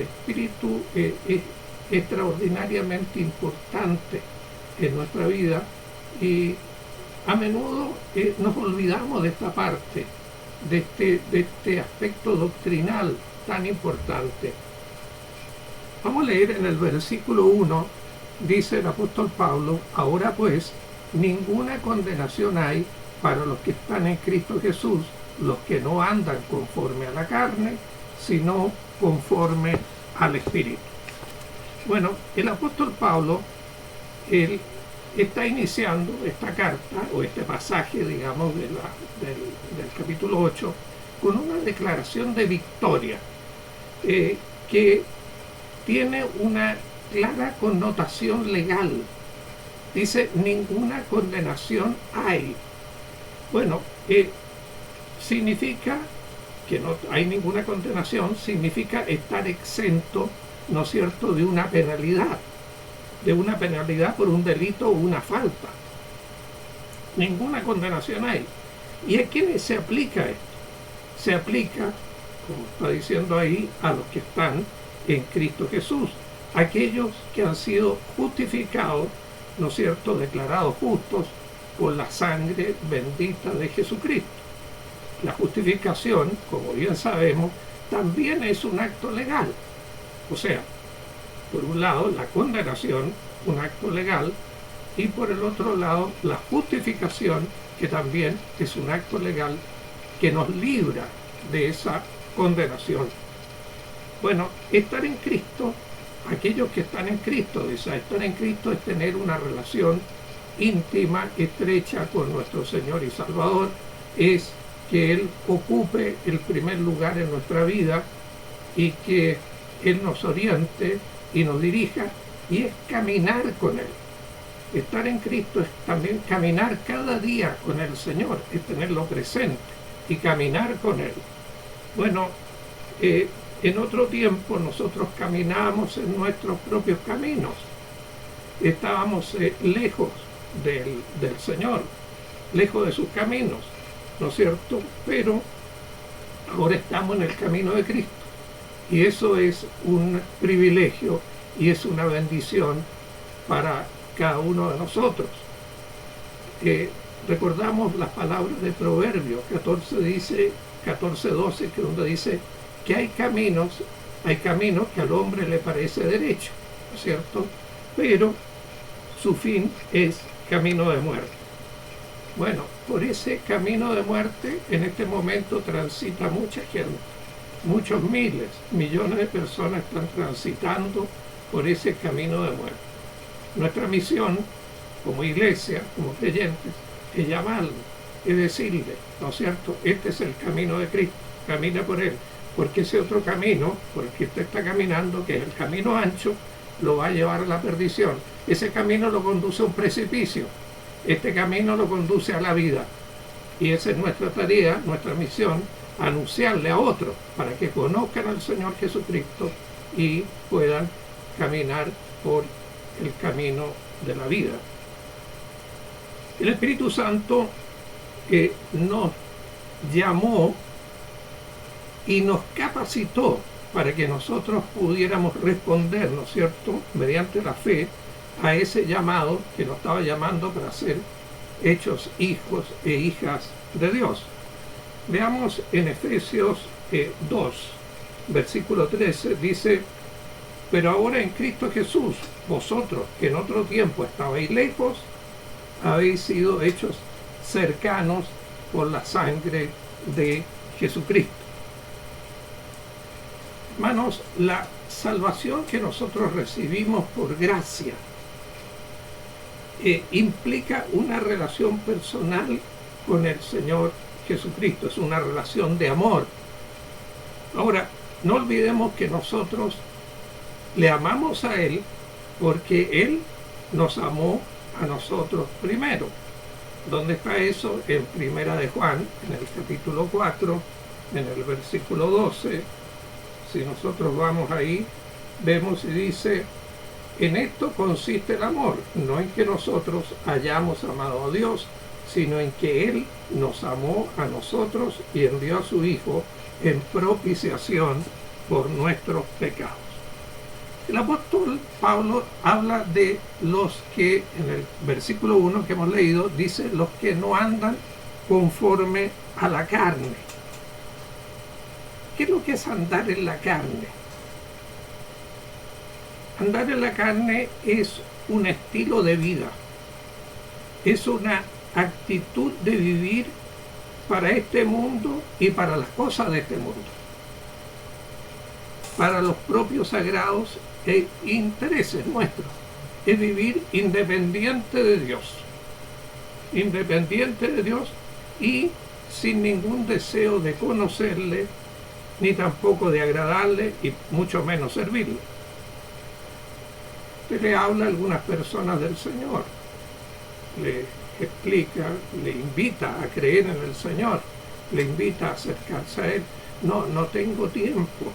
Espíritu es extraordinariamente importante en nuestra vida, y a menudo nos olvidamos de esta parte, de este aspecto doctrinal tan importante. Vamos a leer en el versículo 1, dice el apóstol Pablo: ahora pues, ninguna condenación hay para los que están en Cristo Jesús, los que no andan conforme a la carne, sino conforme al Espíritu. Bueno, el apóstol Pablo, él está iniciando esta carta, o este pasaje, digamos, del capítulo 8, con una declaración de victoria, que tiene una clara connotación legal, dice ninguna condenación hay. Bueno, significa que no hay ninguna condenación, significa estar exento, ¿no es cierto?, de una penalidad por un delito o una falta. Ninguna condenación hay. ¿Y a quiénes se aplica esto? Se aplica, como está diciendo ahí, a los que están en Cristo Jesús, aquellos que han sido justificados, ¿no es cierto?, declarados justos por la sangre bendita de Jesucristo. La justificación, como bien sabemos, también es un acto legal. O sea, por un lado, la condenación, un acto legal, y por el otro lado, la justificación, que también es un acto legal que nos libra de esa condenación. Bueno, estar en Cristo, aquellos que están en Cristo, dice, estar en Cristo es tener una relación íntima, estrecha con nuestro Señor y Salvador, es que Él ocupe el primer lugar en nuestra vida y que Él nos oriente y nos dirija, y es caminar con Él. Estar en Cristo es también caminar cada día con el Señor, es tenerlo presente y caminar con Él. Bueno, en otro tiempo nosotros caminábamos en nuestros propios caminos, estábamos lejos del Señor, lejos de sus caminos, ¿no es cierto? Pero ahora estamos en el camino de Cristo, y eso es un privilegio y es una bendición para cada uno de nosotros. Recordamos las palabras de Proverbios 14:12, que donde dice que hay caminos que al hombre le parece derecho, ¿no es cierto? Pero su fin es camino de muerte. Bueno, por ese camino de muerte en este momento transita mucha gente, muchos miles, millones de personas están transitando por ese camino de muerte. Nuestra misión como iglesia, como creyentes, es llamarlo, es decirle, ¿no es cierto?, este es el camino de Cristo, camina por él, porque ese otro camino, por el que usted está caminando, que es el camino ancho, lo va a llevar a la perdición. Ese camino lo conduce a un precipicio, este camino lo conduce a la vida, y esa es nuestra tarea, nuestra misión, anunciarle a otros para que conozcan al Señor Jesucristo y puedan caminar por el camino de la vida. El Espíritu Santo nos llamó y nos capacitó para que nosotros pudiéramos responder, ¿no es cierto?, mediante la fe, a ese llamado que nos estaba llamando para ser hechos hijos e hijas de Dios. Veamos en Efesios 2, versículo 13, dice: pero ahora en Cristo Jesús, vosotros que en otro tiempo estabais lejos, habéis sido hechos cercanos por la sangre de Jesucristo. Hermanos, la salvación que nosotros recibimos por gracia implica una relación personal con el Señor Jesucristo, es una relación de amor. Ahora, no olvidemos que nosotros le amamos a Él porque Él nos amó a nosotros primero. ¿Dónde está eso? En Primera de Juan, en el capítulo 4, en el versículo 12. Si nosotros vamos ahí, vemos y dice: en esto consiste el amor, no en que nosotros hayamos amado a Dios, sino en que Él nos amó a nosotros y envió a su Hijo en propiciación por nuestros pecados. El apóstol Pablo habla de los que, en el versículo 1 que hemos leído, dice los que no andan conforme a la carne. ¿Qué es lo que es andar en la carne? Andar en la carne es un estilo de vida, es una actitud de vivir para este mundo y para las cosas de este mundo, para los propios sagrados e intereses nuestros. Es vivir independiente de Dios y sin ningún deseo de conocerle, ni tampoco de agradarle y mucho menos servirle. Usted le habla a algunas personas del Señor le explica, le invita a creer en el Señor, le invita a acercarse a Él. No, no tengo tiempo,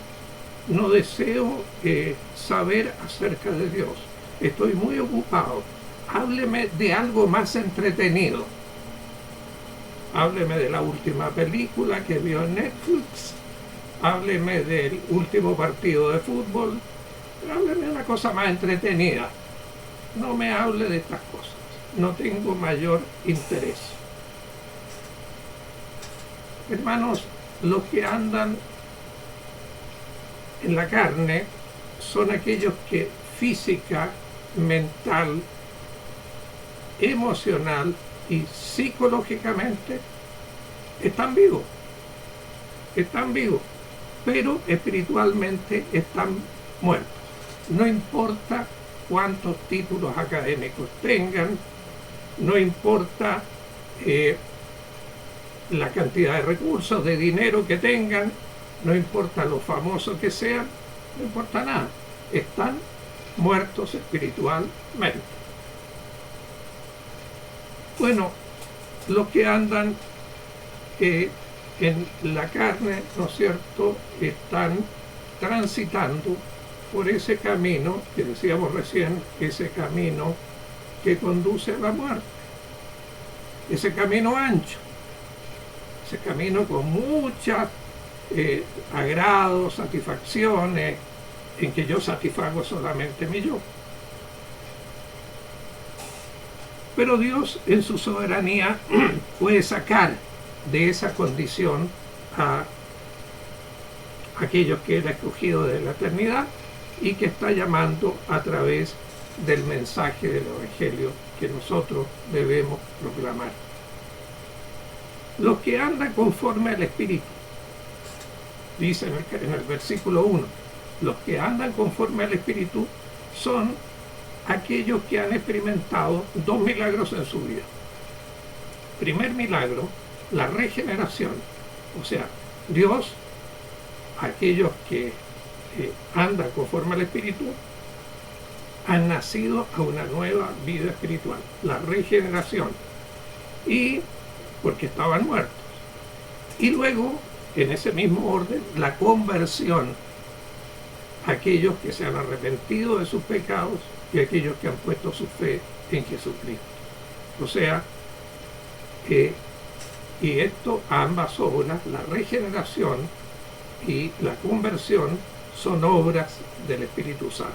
no deseo saber acerca de Dios, estoy muy ocupado, hábleme de algo más entretenido, hábleme de la última película que vio en Netflix, hábleme del último partido de fútbol, hábleme de una cosa más entretenida, no me hable de estas cosas, no tengo mayor interés. Hermanos, los que andan en la carne son aquellos que física, mental, emocional y psicológicamente están vivos, pero espiritualmente están muertos. No importa cuántos títulos académicos tengan, no importa la cantidad de recursos, de dinero que tengan, no importa lo famosos que sean, no importa nada, están muertos espiritualmente. Bueno, los que andan en la carne, ¿no es cierto?, están transitando por ese camino que decíamos recién, ese camino que conduce a la muerte, ese camino ancho, ese camino con muchas agrados, satisfacciones, en que yo satisfago solamente mi yo. Pero Dios en su soberanía puede sacar de esa condición a aquellos que Él ha escogido de la eternidad y que está llamando a través del mensaje del Evangelio que nosotros debemos proclamar. Los que andan conforme al Espíritu, dice en el versículo 1, los que andan conforme al Espíritu son aquellos que han experimentado dos milagros en su vida. Primer milagro, la regeneración, o sea, Dios, aquellos que andan conforme al Espíritu, han nacido a una nueva vida espiritual, la regeneración, y porque estaban muertos. Y luego, en ese mismo orden, la conversión, aquellos que se han arrepentido de sus pecados y aquellos que han puesto su fe en Jesucristo. O sea, y esto, ambas obras, la regeneración y la conversión, son obras del Espíritu Santo.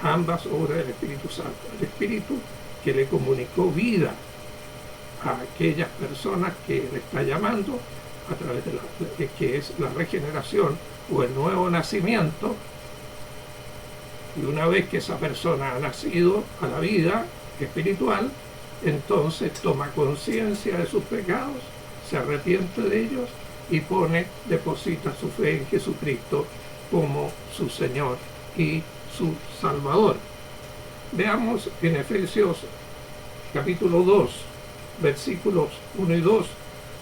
Ambas obras del Espíritu Santo. El Espíritu que le comunicó vida a aquellas personas que le está llamando a través de que es la regeneración o el nuevo nacimiento. Y una vez que esa persona ha nacido a la vida espiritual, entonces toma conciencia de sus pecados, se arrepiente de ellos y deposita su fe en Jesucristo como su Señor y su Salvador. Veamos en Efesios capítulo 2, versículos 1 y 2,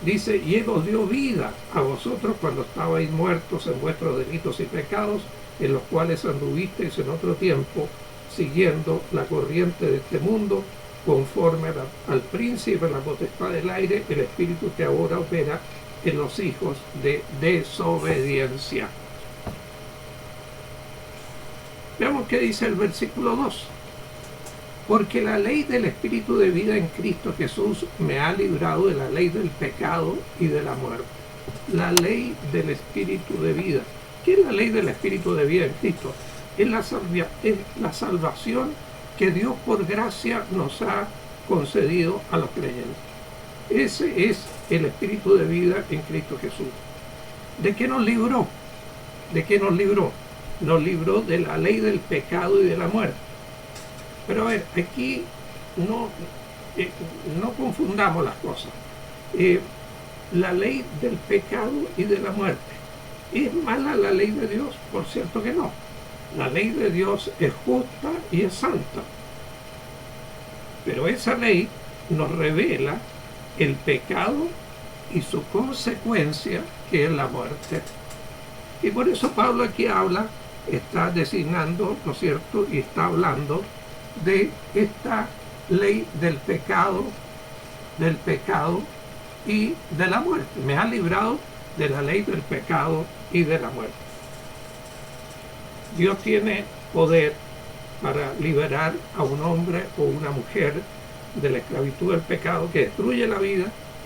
dice: y Él os dio vida a vosotros cuando estabais muertos en vuestros delitos y pecados, en los cuales anduvisteis en otro tiempo, siguiendo la corriente de este mundo, conforme al príncipe de la potestad del aire, el espíritu que ahora opera en los hijos de desobediencia. Veamos qué dice el versículo 2. Porque la ley del Espíritu de vida en Cristo Jesús me ha librado de la ley del pecado y de la muerte. La ley del Espíritu de vida. ¿Qué es la ley del Espíritu de vida en Cristo? Es la salvación que Dios por gracia nos ha concedido a los creyentes. Ese es el Espíritu de vida en Cristo Jesús. ¿De qué nos libró? ¿De qué nos libró? Nos libró de la ley del pecado y de la muerte. Pero a ver, aquí no confundamos las cosas. La ley del pecado y de la muerte. ¿Es mala la ley de Dios? Por cierto que no. La ley de Dios es justa y es santa. Pero esa ley nos revela el pecado y su consecuencia, que es la muerte. Y por eso Pablo aquí está designando, ¿no es cierto?, y está hablando de esta ley del pecado y de la muerte. Me ha librado de la ley del pecado y de la muerte. Dios tiene poder para liberar a un hombre o una mujer de la esclavitud del pecado que destruye la vida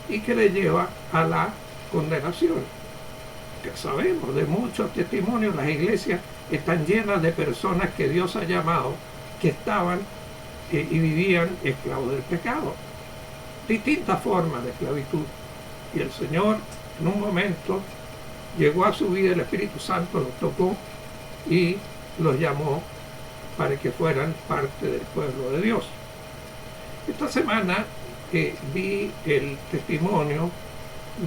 y que le lleva a la condenación. Que sabemos de muchos testimonios, las iglesias están llenas de personas que Dios ha llamado, que estaban y vivían esclavos del pecado. Distintas formas de esclavitud. Y el Señor en un momento llegó a su vida, el Espíritu Santo los tocó y los llamó para que fueran parte del pueblo de Dios. Esta semana vi el testimonio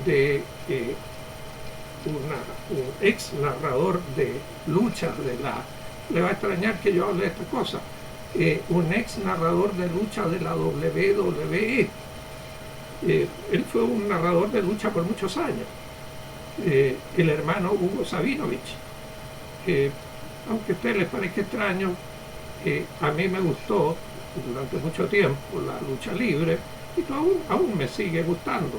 de un ex narrador de luchas de la... Le va a extrañar que yo hable de esta cosa. Un ex narrador de lucha de la WWE. Él fue un narrador de lucha por muchos años. El hermano Hugo Sabinovich. Aunque a ustedes les parezca extraño, a mí me gustó durante mucho tiempo la lucha libre y aún me sigue gustando.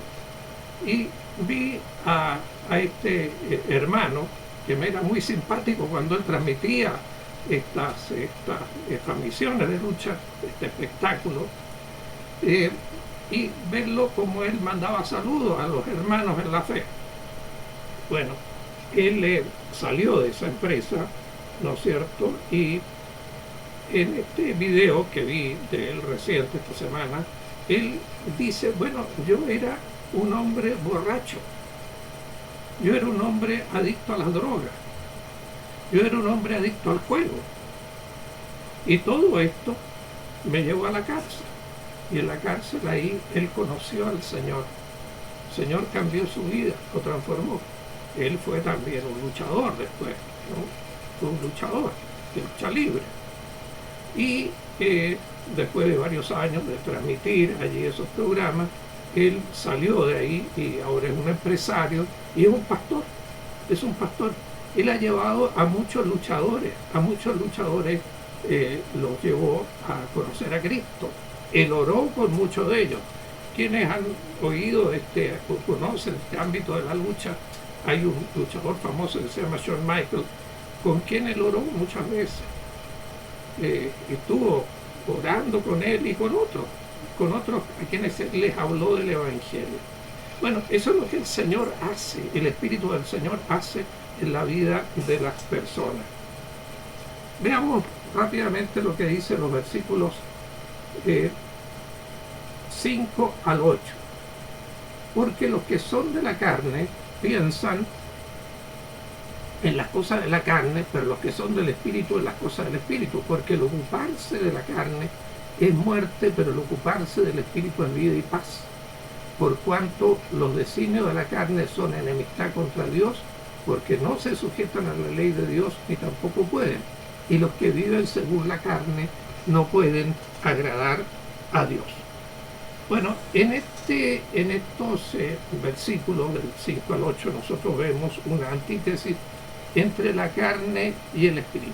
Y vi a este hermano que me era muy simpático cuando él transmitía estas misiones de lucha, este espectáculo, y verlo como él mandaba saludos a los hermanos en la fe. Bueno, él salió de esa empresa, ¿no es cierto? Y en este video que vi de él reciente esta semana, él dice, bueno, yo era un hombre borracho, yo era un hombre adicto a las drogas, yo era un hombre adicto al juego, y todo esto me llevó a la cárcel, y en la cárcel ahí él conoció al Señor. El Señor cambió su vida, lo transformó. Él fue también un luchador después, ¿no? Fue un luchador de lucha libre. Y después de varios años de transmitir allí esos programas, él salió de ahí y ahora es un empresario y es un pastor. Es un pastor. Él ha llevado a muchos luchadores los llevó a conocer a Cristo. Él oró con muchos de ellos. Quienes han oído o conocen este ámbito de la lucha, hay un luchador famoso que se llama Shawn Michaels, con quien él oró muchas veces. Estuvo orando con él y con otros a quienes él les habló del Evangelio. Bueno, eso es lo que el Señor hace, el Espíritu del Señor hace en la vida de las personas. Veamos rápidamente lo que dicen los versículos 5 al 8. Porque los que son de la carne piensan en las cosas de la carne, pero los que son del Espíritu en las cosas del Espíritu, porque el ocuparse de la carne es muerte, pero el ocuparse del Espíritu es vida y paz. Por cuanto los designios de la carne son enemistad contra Dios, porque no se sujetan a la ley de Dios ni tampoco pueden. Y los que viven según la carne no pueden agradar a Dios. Bueno, en estos versículos del 5 al 8 nosotros vemos una antítesis entre la carne y el espíritu.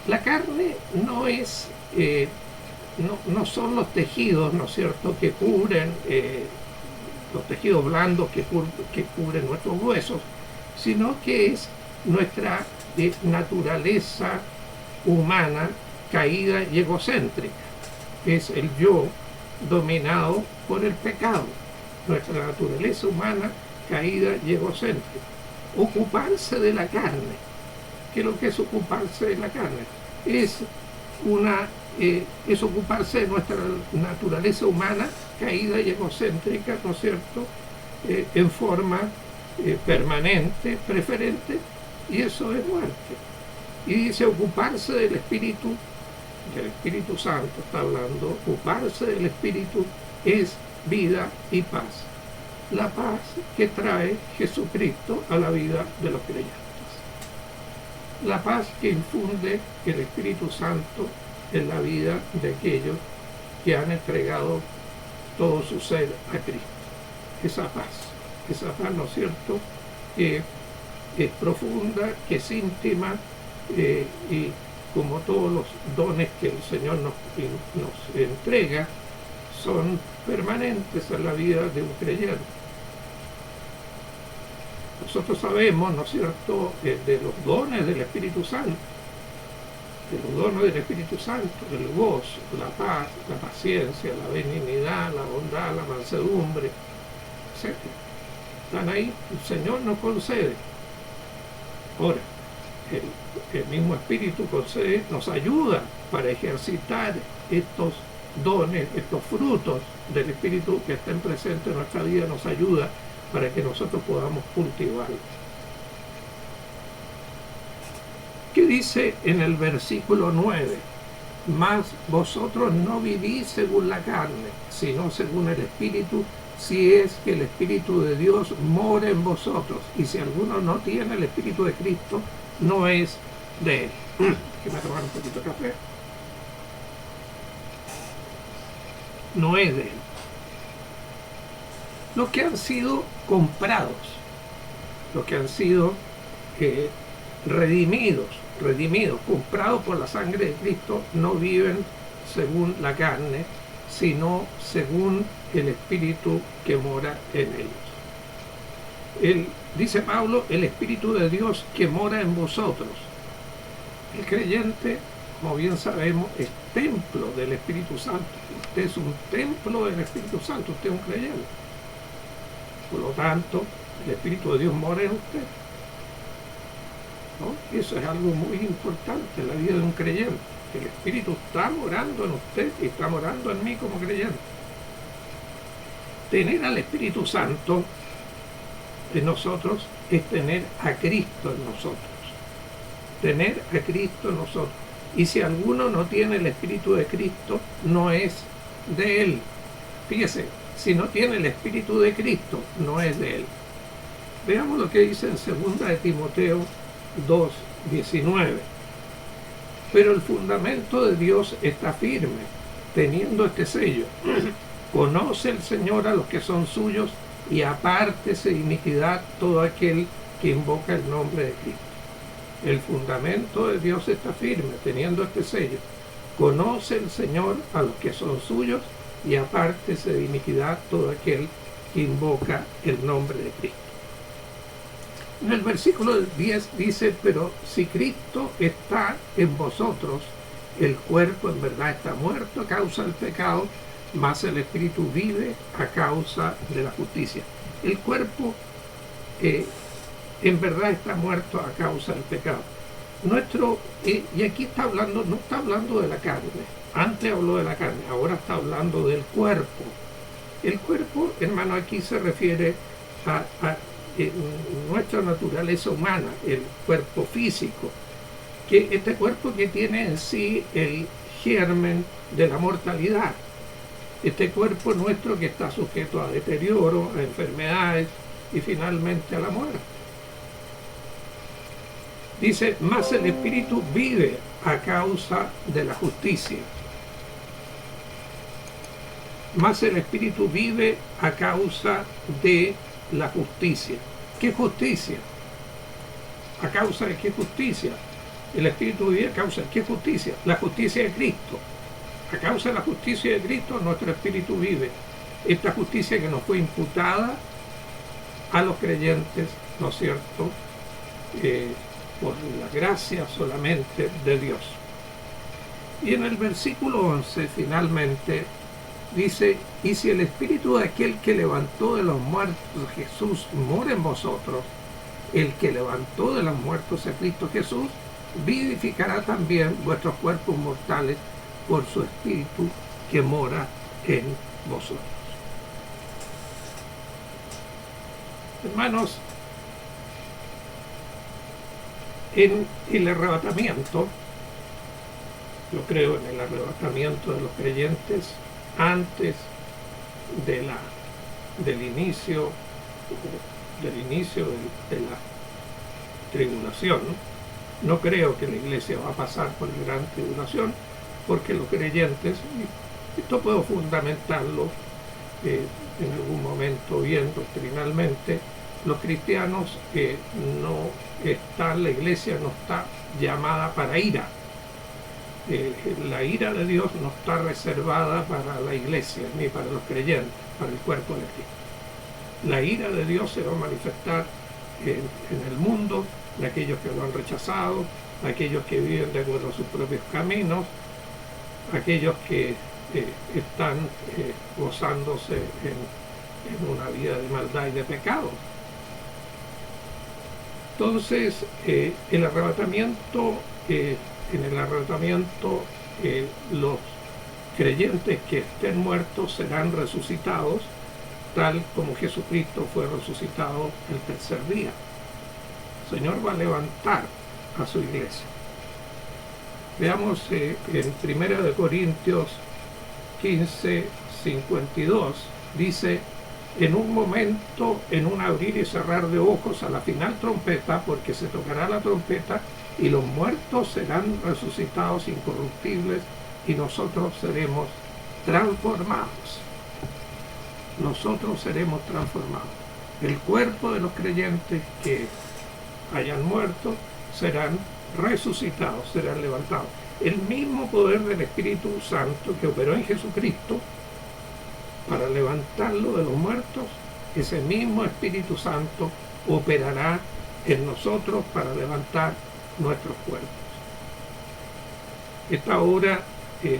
La carne no es, no son los tejidos, ¿no es cierto?, que cubren, los tejidos blandos que cubren nuestros huesos, sino que es nuestra naturaleza humana caída y egocéntrica. Es el yo dominado por el pecado, nuestra naturaleza humana caída y egocéntrica. Ocuparse de la carne. ¿Qué es lo que es ocuparse de la carne? Es ocuparse de nuestra naturaleza humana caída y egocéntrica, ¿no es cierto?, en forma permanente, preferente, y eso es muerte. Y dice ocuparse del Espíritu Santo, está hablando, ocuparse del Espíritu es vida y paz. La paz que trae Jesucristo a la vida de los creyentes. La paz que infunde el Espíritu Santo en la vida de aquellos que han entregado todo su ser a Cristo. Esa paz, ¿no es cierto?, que es profunda, que es íntima y como todos los dones que el Señor nos entrega, son permanentes en la vida de un creyente. Nosotros sabemos, ¿no es cierto?, de los dones del Espíritu Santo, el gozo, la paz, la paciencia, la benignidad, la bondad, la mansedumbre, etc. Están ahí, el Señor nos concede. Ahora, el mismo Espíritu concede, nos ayuda para ejercitar estos dones, estos frutos del Espíritu que estén presentes en nuestra vida, nos ayuda para que nosotros podamos cultivarlos. ¿Qué dice en el versículo 9? Mas vosotros no vivís según la carne, sino según el Espíritu, si es que el Espíritu de Dios mora en vosotros. Y si alguno no tiene el Espíritu de Cristo, no es de él. Déjame tomar un poquito de café. No es de él. Los que han sido comprados, los que han sido redimidos, comprados por la sangre de Cristo, no viven según la carne, sino según el Espíritu que mora en ellos. Dice Pablo, el Espíritu de Dios que mora en vosotros. El creyente, como bien sabemos, es templo del Espíritu Santo. Usted es un templo del Espíritu Santo, usted es un creyente. Por lo tanto, el Espíritu de Dios mora en usted, ¿no? Eso es algo muy importante en la vida de un creyente. El Espíritu está morando en usted y está morando en mí como creyente. Tener al Espíritu Santo en nosotros es tener a Cristo en nosotros. Tener a Cristo en nosotros. Y si alguno no tiene el Espíritu de Cristo, no es de él. Fíjese, si no tiene el Espíritu de Cristo, no es de él. Veamos lo que dice en 2 de Timoteo 2:19. Pero el fundamento de Dios está firme, teniendo este sello. Conoce el Señor a los que son suyos, y apártese de iniquidad todo aquel que invoca el nombre de Cristo. El fundamento de Dios está firme, teniendo este sello. Conoce el Señor a los que son suyos, y apártese de iniquidad todo aquel que invoca el nombre de Cristo. En el versículo 10 dice, pero si Cristo está en vosotros, el cuerpo en verdad está muerto a causa del pecado, mas el Espíritu vive a causa de la justicia. El cuerpo en verdad está muerto a causa del pecado. Y aquí está hablando, no está hablando de la carne. Antes habló de la carne, ahora está hablando del cuerpo. El cuerpo, hermano, aquí se refiere a nuestra naturaleza humana, el cuerpo físico, que este cuerpo que tiene en sí el germen de la mortalidad, este cuerpo nuestro que está sujeto a deterioro, a enfermedades y finalmente a la muerte. Dice, mas el Espíritu vive a causa de la justicia. Mas el Espíritu vive a causa de la justicia. ¿Qué justicia? ¿A causa de qué justicia? El Espíritu vive a causa de qué justicia? La justicia de Cristo. A causa de la justicia de Cristo, nuestro Espíritu vive. Esta justicia que nos fue imputada a los creyentes, ¿no es cierto?, por la gracia solamente de Dios. Y en el versículo 11, finalmente, dice, y si el Espíritu de aquel que levantó de los muertos a Jesús mora en vosotros, el que levantó de los muertos a Cristo Jesús, vivificará también vuestros cuerpos mortales por su Espíritu que mora en vosotros. Hermanos, en el arrebatamiento, yo creo en el arrebatamiento de los creyentes antes del inicio de la tribulación. No creo que la iglesia va a pasar por la gran tribulación, porque los creyentes, esto puedo fundamentarlo en algún momento bien doctrinalmente, los cristianos la iglesia no está llamada para ira. la ira de Dios no está reservada para la iglesia ni para los creyentes, para el cuerpo de Cristo. La ira de Dios se va a manifestar en el mundo, de aquellos que lo han rechazado, aquellos que viven de acuerdo a sus propios caminos, aquellos que están gozándose en una vida de maldad y de pecado. Entonces, en el arrebatamiento, los creyentes que estén muertos serán resucitados, tal como Jesucristo fue resucitado el tercer día. El Señor va a levantar a su iglesia. Veamos en 1 Corintios 15:52, dice: en un momento, en un abrir y cerrar de ojos, a la final trompeta, porque se tocará la trompeta, y los muertos serán resucitados incorruptibles, y nosotros seremos transformados. Nosotros seremos transformados. El cuerpo de los creyentes que hayan muerto serán resucitados, serán levantados. El mismo poder del Espíritu Santo que operó en Jesucristo para levantarlo de los muertos, ese mismo Espíritu Santo operará en nosotros para levantar nuestros cuerpos. Esta obra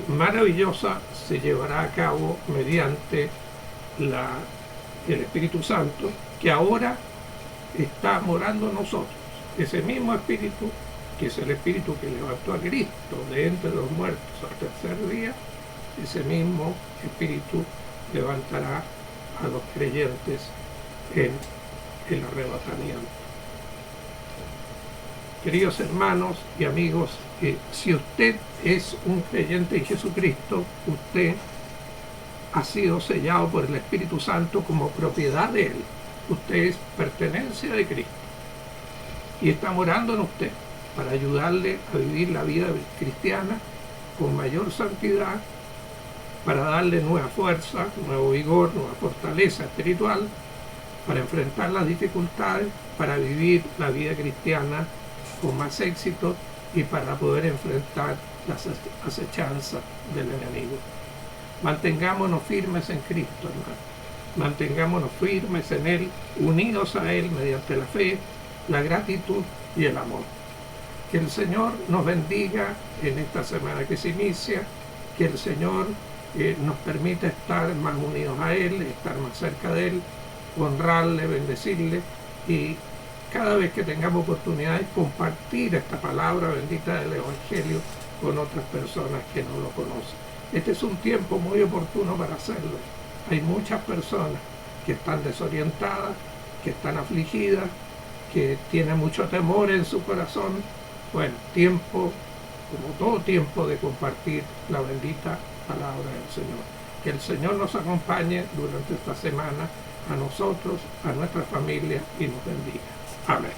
maravillosa se llevará a cabo mediante el Espíritu Santo, que ahora está morando en nosotros. Ese mismo Espíritu, que es el Espíritu que levantó a Cristo de entre los muertos al tercer día, ese mismo Espíritu levantará a los creyentes en el arrebatamiento. Queridos hermanos y amigos, si usted es un creyente en Jesucristo, usted ha sido sellado por el Espíritu Santo como propiedad de Él. Usted es pertenencia de Cristo y está morando en usted para ayudarle a vivir la vida cristiana con mayor santidad, para darle nueva fuerza, nuevo vigor, nueva fortaleza espiritual, para enfrentar las dificultades, para vivir la vida cristiana con más éxito y para poder enfrentar las acechanzas del enemigo. Mantengámonos firmes en Cristo, hermano. Mantengámonos firmes en Él, unidos a Él mediante la fe, la gratitud y el amor. Que el Señor nos bendiga en esta semana que se inicia, que el Señor nos permita estar más unidos a Él, estar más cerca de Él, honrarle, bendecirle y cada vez que tengamos oportunidad compartir esta palabra bendita del Evangelio con otras personas que no lo conocen. Este es un tiempo muy oportuno para hacerlo. Hay muchas personas que están desorientadas, que están afligidas, que tienen mucho temor en su corazón. Bueno, tiempo, como todo tiempo, de compartir la bendita palabra del Señor. Que el Señor nos acompañe durante esta semana, a nosotros, a nuestra familia, y nos bendiga. Amén.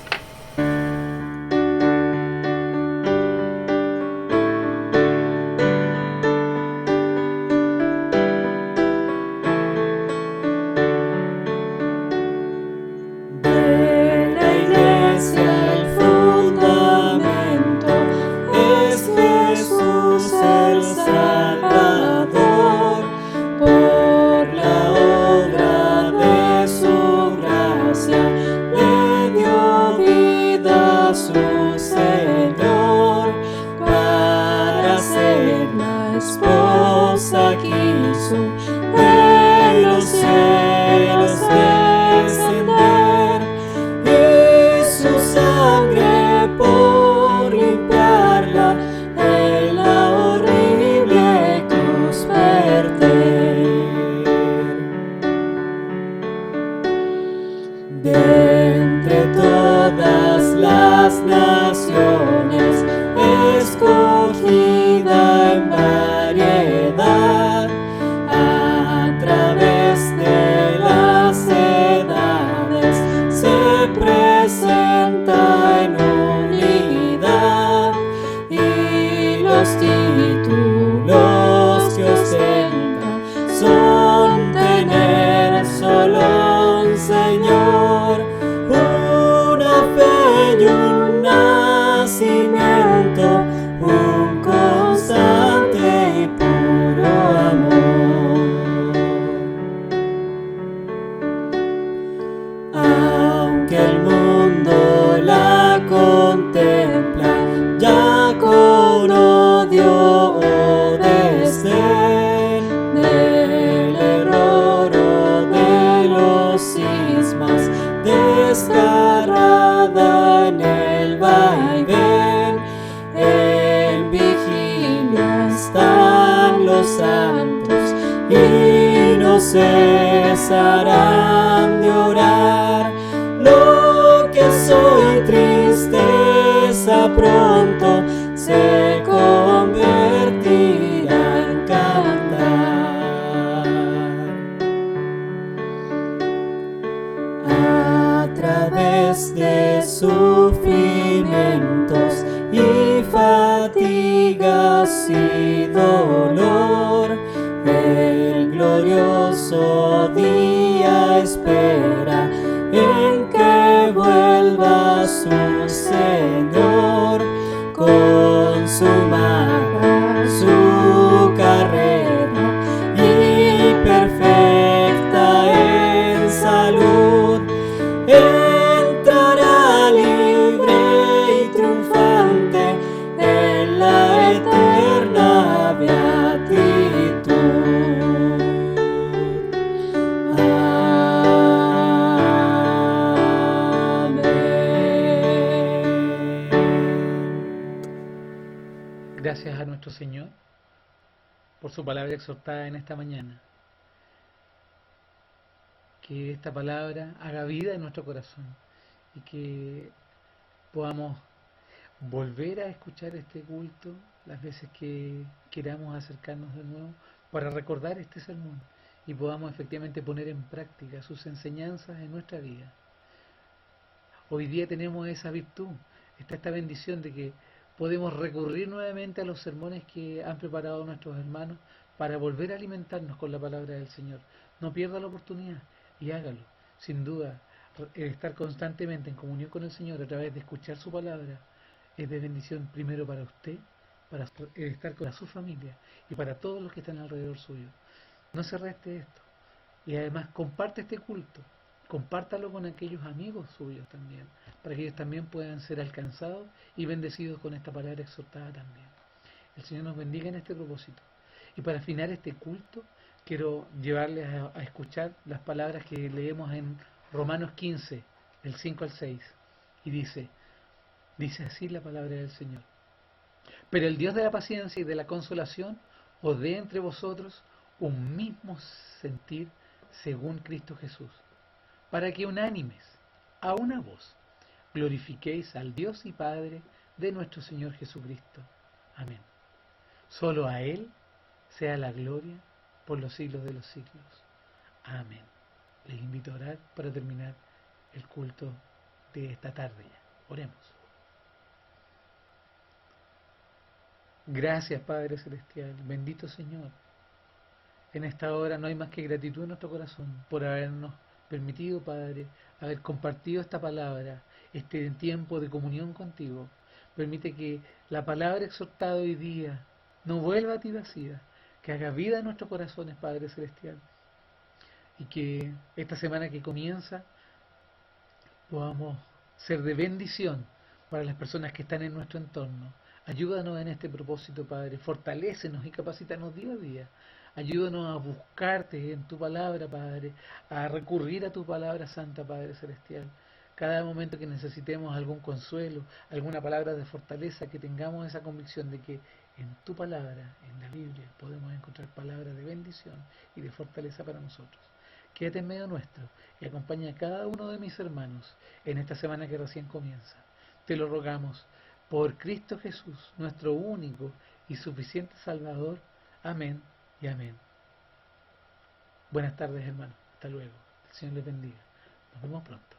Un nacimiento, un constante los santos y no cesarán de orar. Lo que soy tristeza pronto se convertirá en cantar. A través de sufrimientos y fatigas y dolor, el glorioso día espera en que vuelva su Señor, consumada su carrera y perfecta en salud, entrará libre y triunfante en la eterna beatitud. Gracias a nuestro Señor por su palabra exhortada en esta mañana. Que esta palabra haga vida en nuestro corazón y que podamos volver a escuchar este culto las veces que queramos acercarnos de nuevo para recordar este sermón y podamos efectivamente poner en práctica sus enseñanzas en nuestra vida. Hoy día tenemos esa virtud, está esta bendición de que podemos recurrir nuevamente a los sermones que han preparado nuestros hermanos para volver a alimentarnos con la palabra del Señor. No pierda la oportunidad y hágalo. Sin duda, estar constantemente en comunión con el Señor a través de escuchar su palabra es de bendición primero para usted, para estar con su familia y para todos los que están alrededor suyo. No se reste esto. Y además comparte este culto, compártalo con aquellos amigos suyos también, para que ellos también puedan ser alcanzados y bendecidos con esta palabra exhortada también. El Señor nos bendiga en este propósito. Y para afinar este culto, quiero llevarles a escuchar las palabras que leemos en Romanos 15, del 5 al 6. Y dice así la palabra del Señor. Pero el Dios de la paciencia y de la consolación os dé entre vosotros un mismo sentir según Cristo Jesús, para que unánimes, a una voz, glorifiquéis al Dios y Padre de nuestro Señor Jesucristo. Amén. Solo a Él sea la gloria por los siglos de los siglos. Amén. Les invito a orar para terminar el culto de esta tarde ya. Oremos. Gracias, Padre Celestial. Bendito Señor. En esta hora no hay más que gratitud en nuestro corazón por habernos permitido, Padre, haber compartido esta palabra, este tiempo de comunión contigo. Permite que la palabra exhortada hoy día no vuelva a ti vacía, que haga vida en nuestros corazones, Padre Celestial. Y que esta semana que comienza podamos ser de bendición para las personas que están en nuestro entorno. Ayúdanos en este propósito, Padre. Fortalécenos y capacítanos día a día. Ayúdanos a buscarte en tu palabra, Padre, a recurrir a tu palabra santa, Padre Celestial. Cada momento que necesitemos algún consuelo, alguna palabra de fortaleza, que tengamos esa convicción de que en tu palabra, en la Biblia, podemos encontrar palabras de bendición y de fortaleza para nosotros. Quédate en medio nuestro y acompaña a cada uno de mis hermanos en esta semana que recién comienza. Te lo rogamos por Cristo Jesús, nuestro único y suficiente Salvador. Amén y amén. Buenas tardes, hermanos. Hasta luego. El Señor les bendiga. Nos vemos pronto.